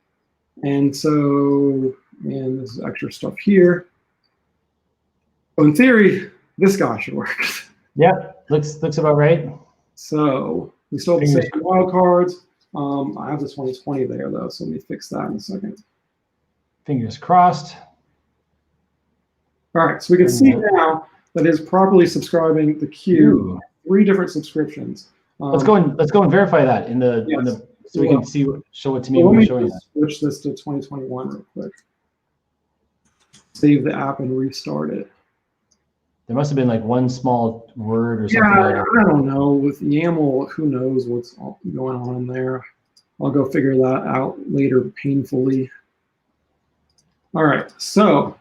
And so, and this is extra stuff here. So in theory, this guy should work. Yep, looks about right. So we still have the same wildcards. I have the 2020 there though, so let me fix that in a second. Fingers crossed. All right, so we can see now that is properly subscribing the queue. 3 different subscriptions. Let's go and verify that in the so we can see show what to me when we're showing that. Switch this to 2021 real quick. Save the app and restart it. There must have been like one small word or something. Yeah, I don't know. With YAML, who knows what's going on in there. I'll go figure that out later painfully. All right, so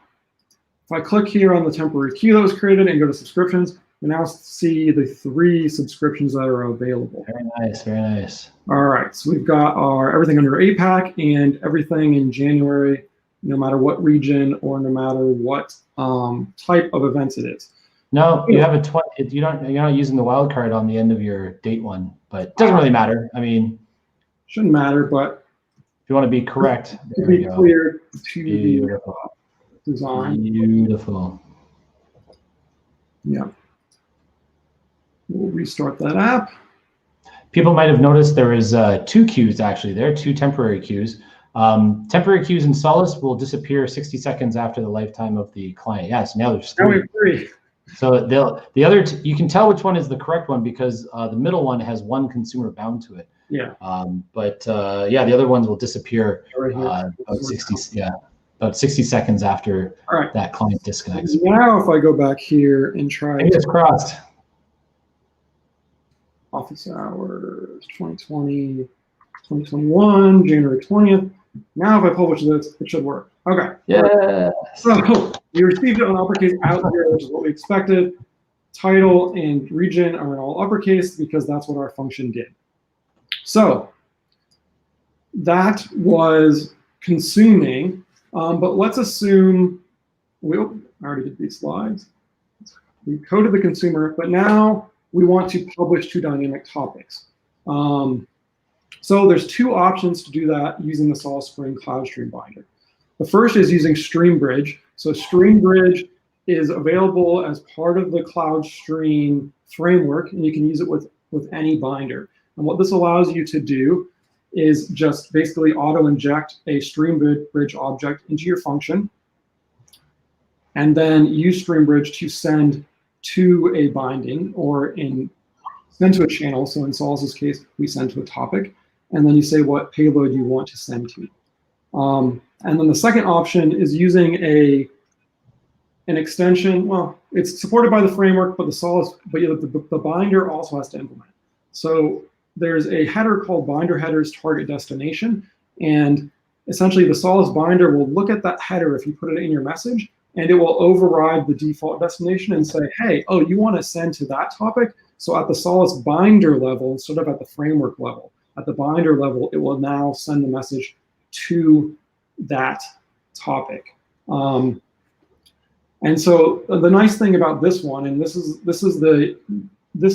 if I click here on the temporary queue that was created and go to subscriptions, we now see the 3 subscriptions that are available. Very nice, very nice. All right, so we've got our everything under APAC and everything in January, no matter what region or no matter what type of events it is. No, you have you're not using the wildcard on the end of your date one, but it doesn't really matter. I mean, shouldn't matter, but if you want to be correct, to be clear to beautiful design. Beautiful. Yeah. We'll restart that app. People might have noticed there is 2 queues actually there, 2 temporary queues. Temporary queues in Solace will disappear 60 seconds after the lifetime of the client. Yes, now there's Now we three. have 3. So the other, you can tell which one is the correct one because the middle one has one consumer bound to it. Yeah. Yeah, the other ones will disappear about 60 seconds after that client disconnects. Now, if I go back here and try, Fingers crossed. Office hours 2020, 2021, January 20th. Now, if I publish this, it should work. Okay. Yeah. So we received it on uppercase out here, which is what we expected. Title and region are in all uppercase because that's what our function did. So that was consuming, but let's assume I already did these slides. We coded the consumer, but now we want to publish 2 dynamic topics. So there's 2 options to do that using the Solace Spring Cloud Stream Binder. The first is using StreamBridge. So StreamBridge is available as part of the Cloud Stream framework, and you can use it with any binder. And what this allows you to do is just basically auto-inject a StreamBridge object into your function, and then use StreamBridge to send to a binding or send to a channel. So in Solace's case, we send to a topic, and then you say what payload you want to send to. And then the second option is using an extension. Well, it's supported by the framework, but the binder also has to implement. So there's a header called binder headers target destination, and essentially the Solace binder will look at that header if you put it in your message, and it will override the default destination and say, hey, oh, you want to send to that topic? So at the Solace binder level, instead of at the framework level, at the binder level, it will now send the message to that topic. And so the nice thing about this one, and this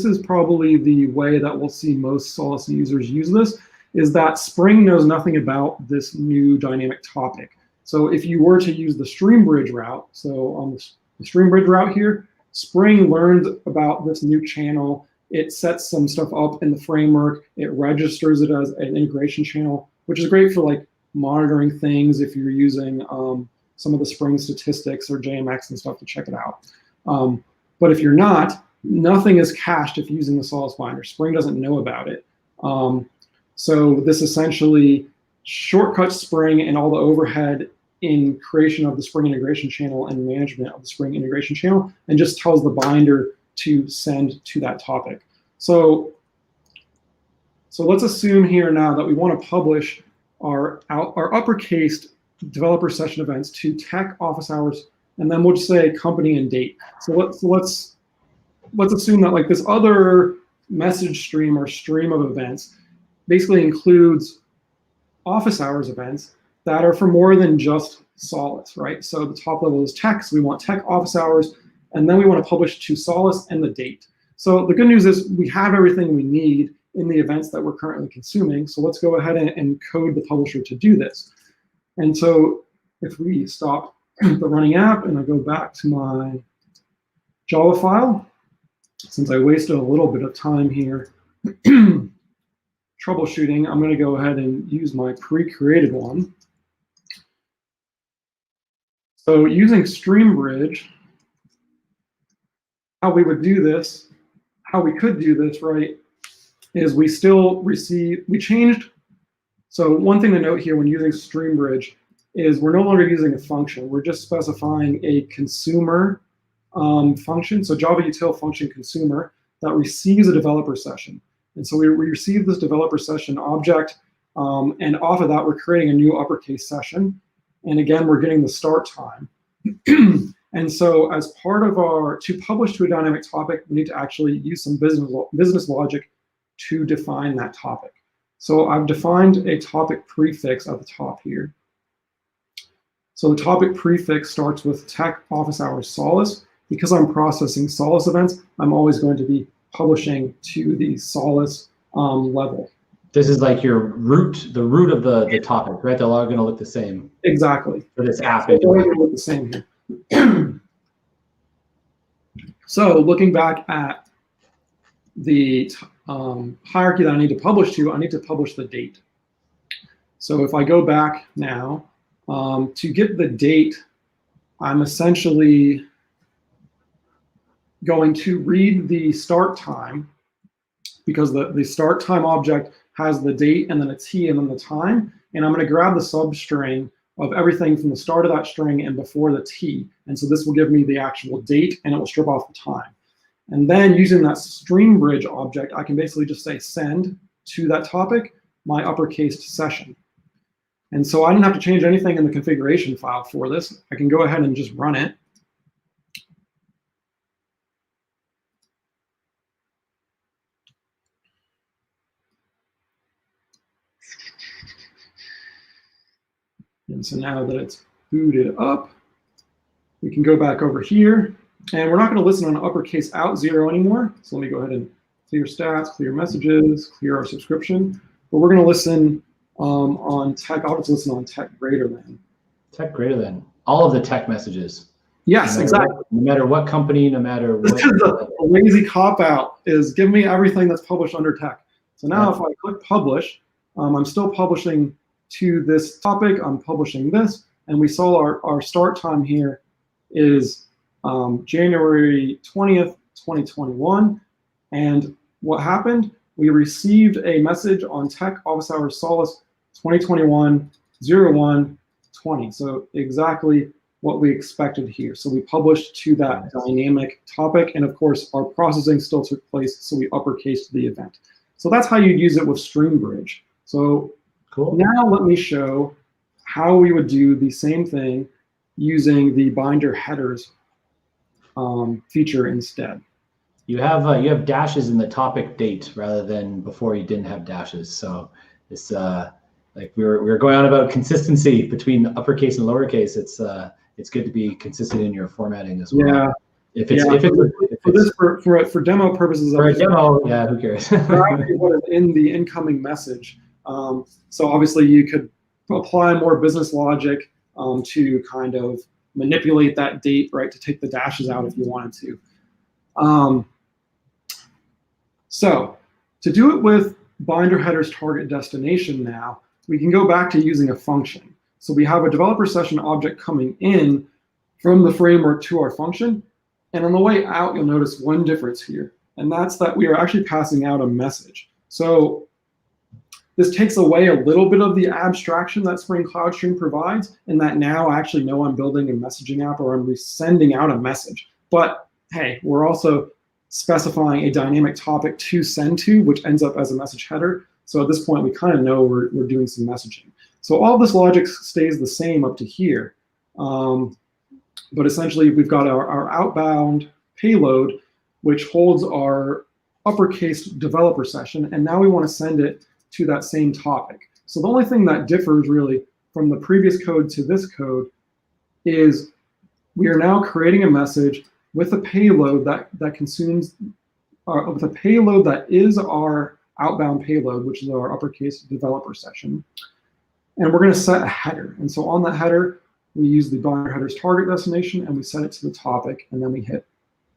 is probably the way that we'll see most Solace users use this, is that Spring knows nothing about this new dynamic topic. So if you were to use the StreamBridge route, so on the StreamBridge route here, Spring learned about this new channel. It sets some stuff up in the framework. It registers it as an integration channel, which is great for like monitoring things if you're using some of the Spring statistics or JMX and stuff to check it out. But if you're not, nothing is cached if using the Solace binder. Spring doesn't know about it. So this essentially shortcuts Spring and all the overhead in creation of the Spring integration channel and management of the Spring integration channel, and just tells the binder to send to that topic. So let's assume here now that we want to publish our uppercase developer session events to tech, office hours, and then we'll just say company and date. So let's assume that like this other message stream or stream of events basically includes office hours events that are for more than just Solace, right? So the top level is tech, so we want tech, office hours, and then we want to publish to Solace and the date. So the good news is we have everything we need in the events that we're currently consuming. So let's go ahead and code the publisher to do this. And so if we stop the running app and I go back to my Java file, since I wasted a little bit of time here troubleshooting, I'm going to go ahead and use my pre-created one. So using StreamBridge, how we could do this, right, is we changed. So one thing to note here when using StreamBridge is we're no longer using a function. We're just specifying a consumer function. So Java util function consumer that receives a developer session. And so we receive this developer session object, and off of that, we're creating a new uppercase session. And again, we're getting the start time. And so as part of to publish to a dynamic topic, we need to actually use some business logic to define that topic. So I've defined a topic prefix at the top here. So the topic prefix starts with tech, office hours, Solace. Because I'm processing Solace events, I'm always going to be publishing to the Solace level. This is like your root, the root of the topic, right? They're all going to look the same. Exactly. For this app. They're all going to look the same here. So looking back at the hierarchy that I need to publish to, I need to publish the date. So if I go back now, to get the date, I'm essentially going to read the start time, because the start time object has the date and then a T and then the time. And I'm going to grab the substring of everything from the start of that string and before the T. And so this will give me the actual date, and it will strip off the time. And then using that stream bridge object, I can basically just say send to that topic my uppercased session. And so I didn't have to change anything in the configuration file for this. I can go ahead and just run it. And so now that it's booted up, we can go back over here. And we're not going to listen on uppercase out 0 anymore. So let me go ahead and clear stats, clear messages, clear our subscription. But we're going to listen on tech. I'll just listen on tech greater than. Tech greater than. All of the tech messages. Yes, exactly. No matter what company, no matter what. This is a lazy cop-out, is give me everything that's published under tech. So now if I click publish, I'm still publishing to this topic. I'm publishing this. And we saw our start time here is January 20th, 2021. And what happened? We received a message on Tech Office Hours Solace 2021-01-20. So exactly what we expected here. So we published to that dynamic topic. And of course, our processing still took place, so we uppercased the event. So that's how you'd use it with Stream Bridge. So cool. Now let me show how we would do the same thing using the binder headers feature instead. You have dashes in the topic date rather than before you didn't have dashes. So it's like we were going on about consistency between uppercase and lowercase. It's good to be consistent in your formatting as well. Yeah. For demo purposes, for a demo, yeah, who cares? What is in the incoming message. So obviously you could apply more business logic to kind of manipulate that date, right, to take the dashes out if you wanted to. So to do it with binder headers target destination now, we can go back to using a function. So we have a developer session object coming in from the framework to our function. And on the way out, you'll notice one difference here. And that's that we are actually passing out a message. So this takes away a little bit of the abstraction that Spring Cloud Stream provides, in that now I actually know I'm building a messaging app or I'm sending out a message. But hey, we're also specifying a dynamic topic to send to, which ends up as a message header. So at this point, we kind of know we're doing some messaging. So all this logic stays the same up to here. But essentially, we've got our outbound payload, which holds our uppercase developer session. And now we want to send it to that same topic. So the only thing that differs really from the previous code to this code is we are now creating a message with a payload that consumes, with a payload that is our outbound payload, which is our uppercase developer session. And we're going to set a header. And so on that header, we use the binder headers target destination, and we set it to the topic, and then we hit,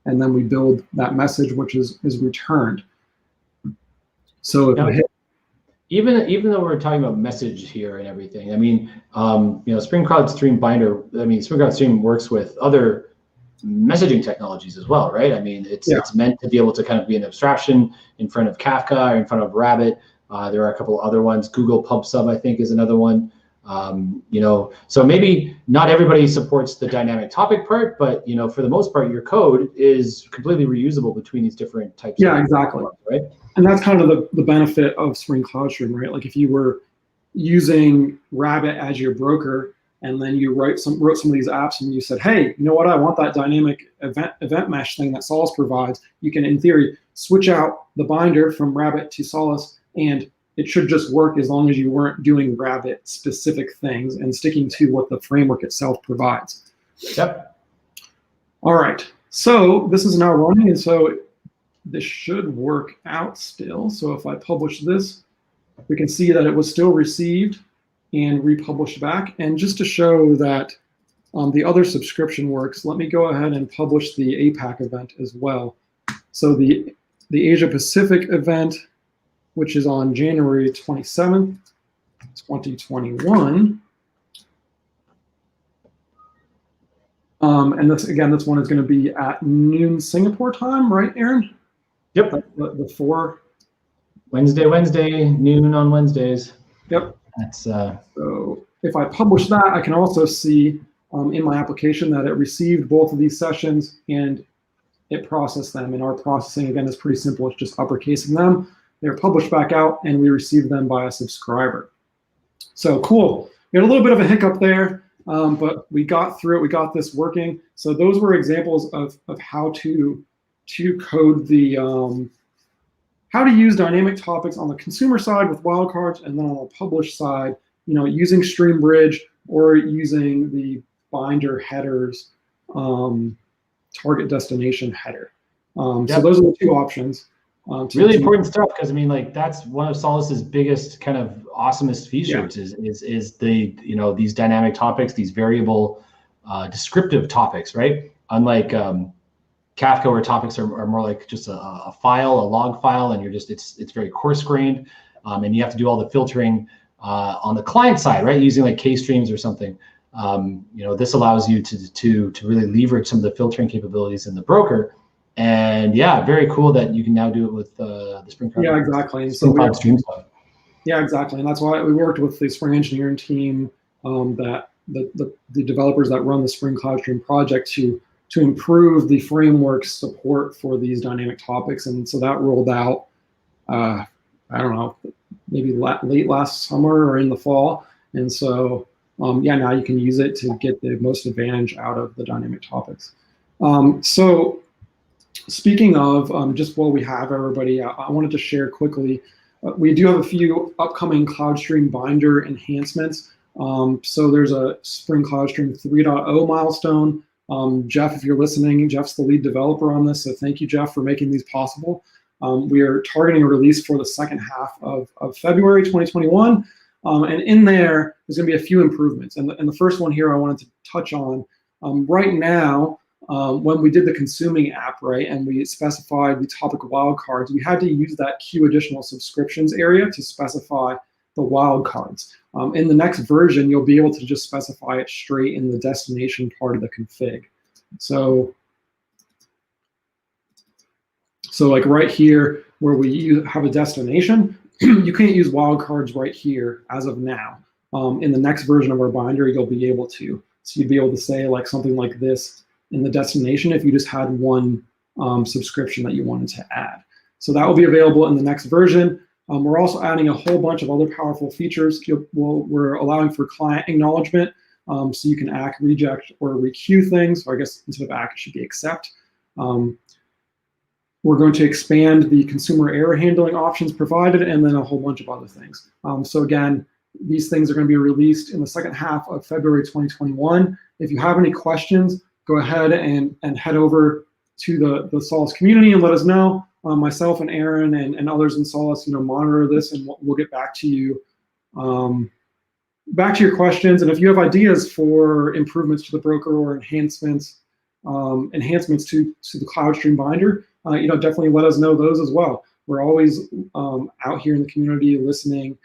and then we build that message, which is returned. So if we hit, even though we're talking about message here and everything, I mean, Spring Cloud Stream Binder, Spring Cloud Stream works with other messaging technologies as well, right? I mean, it's meant to be able to kind of be an abstraction in front of Kafka or in front of Rabbit. There are a couple other ones. Google PubSub, I think, is another one. So maybe not everybody supports the dynamic topic part, but for the most part, your code is completely reusable between these different types. Yeah, exactly. Right. And that's kind of the benefit of Spring Cloud Stream, right? Like if you were using Rabbit as your broker, and then you wrote some of these apps, and you said, hey, you know what? I want that dynamic event mesh thing that Solace provides. You can, in theory, switch out the binder from Rabbit to Solace, and it should just work as long as you weren't doing Rabbit specific things and sticking to what the framework itself provides. Yep. All right. So this is now running, and so this should work out still. So if I publish this, we can see that it was still received and republished back. And just to show that the other subscription works, let me go ahead and publish the APAC event as well. So the Asia Pacific event, which is on January 27th, 2021. And this one is going to be at noon Singapore time, right, Aaron? Yep. The 4. Wednesday, noon on Wednesdays. Yep. That's So if I publish that, I can also see in my application that it received both of these sessions and it processed them. And our processing, again, is pretty simple. It's just uppercasing them. They're published back out, and we receive them by a subscriber. So cool. We had a little bit of a hiccup there, but we got through it. We got this working. So those were examples of how to code the how to use dynamic topics on the consumer side with wildcards, and then on the publish side, using StreamBridge or using the binder headers, target destination header. So those are the 2 options. Really important stuff, because I mean, like, that's one of Solace's biggest kind of awesomest features is the these dynamic topics, these variable descriptive topics, right? Unlike Kafka, where topics are more like just a file, a log file, and it's very coarse grained, and you have to do all the filtering on the client side, right? Using like K-streams or something. This allows you to really leverage some of the filtering capabilities in the broker. And yeah, very cool that you can now do it with the Spring Cloud. Yeah, exactly. And Spring Cloud Stream stuff. Yeah, exactly. And that's why we worked with the Spring engineering team, that the developers that run the Spring Cloud Stream project to improve the framework support for these dynamic topics. And so that rolled out, I don't know, maybe late last summer or in the fall. And so now you can use it to get the most advantage out of the dynamic topics. So speaking of, just while we have everybody, I wanted to share quickly, we do have a few upcoming CloudStream binder enhancements. So there's a Spring CloudStream 3.0 milestone. Jeff, if you're listening, Jeff's the lead developer on this, so thank you, Jeff, for making these possible. We are targeting a release for the second half of February 2021. And in there's going to be a few improvements. And the first one here I wanted to touch on. Right now, when we did the consuming app, right, and we specified the topic wildcards, we had to use that queue additional subscriptions area to specify the wildcards. In the next version, you'll be able to just specify it straight in the destination part of the config. So like right here, where we have a destination, you can't use wildcards right here as of now. In the next version of our binder, you'll be able to. So you'd be able to say like something like this in the destination if you just had one subscription that you wanted to add. So that will be available in the next version. We're also adding a whole bunch of other powerful features. We're allowing for client acknowledgement, so you can ACK, reject, or requeue things. Or I guess instead of ACK, it should be accept. We're going to expand the consumer error handling options provided, and then a whole bunch of other things. So again, these things are going to be released in the second half of February 2021. If you have any questions, go ahead and head over to the Solace community and let us know. Myself and Aaron and others in Solace, monitor this, and we'll get back to you. Back to your questions, and if you have ideas for improvements to the broker or enhancements to the CloudStream binder, definitely let us know those as well. We're always out here in the community listening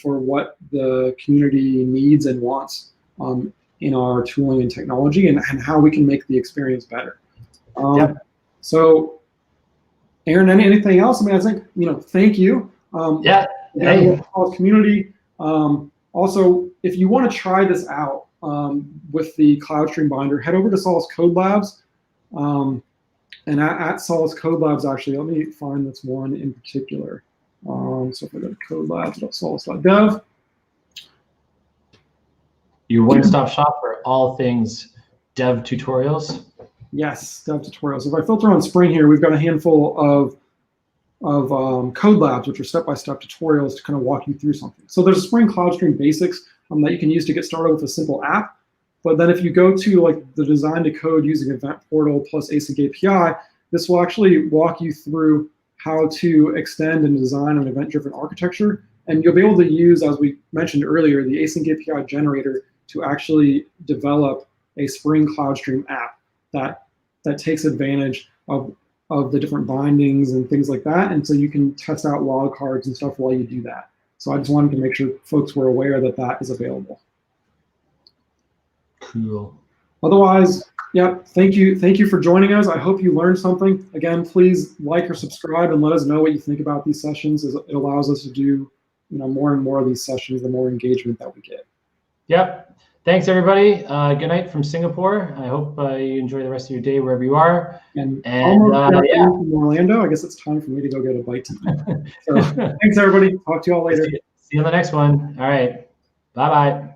for what the community needs and wants in our tooling and technology, and how we can make the experience better. So, Aaron, anything else? I mean, I think, thank you. Hey. Community. Also, if you want to try this out with the CloudStream binder, head over to Solace Code Labs. And at Solace Code Labs, actually, let me find this one in particular. So if I go to codelabs.solace.dev. Your one-stop shop for all things dev tutorials. Yes, dev tutorials. If I filter on Spring here, we've got a handful of code labs, which are step-by-step tutorials to kind of walk you through something. So there's a Spring CloudStream Basics that you can use to get started with a simple app. But then if you go to like the design to code using Event Portal plus Async API, this will actually walk you through how to extend and design an event-driven architecture. And you'll be able to use, as we mentioned earlier, the Async API generator to actually develop a Spring CloudStream app that takes advantage of the different bindings and things like that. And so you can test out wildcards and stuff while you do that. So I just wanted to make sure folks were aware that that is available. Cool. Otherwise, yeah, thank you for joining us. I hope you learned something. Again, please like or subscribe and let us know what you think about these sessions. It allows us to do more and more of these sessions, the more engagement that we get. Yep. Thanks, everybody. Good night from Singapore. I hope you enjoy the rest of your day wherever you are. And almost yeah. From Orlando, I guess it's time for me to go get a bite to eat. So thanks, everybody. Talk to you all later. See you on the next one. All right. Bye-bye.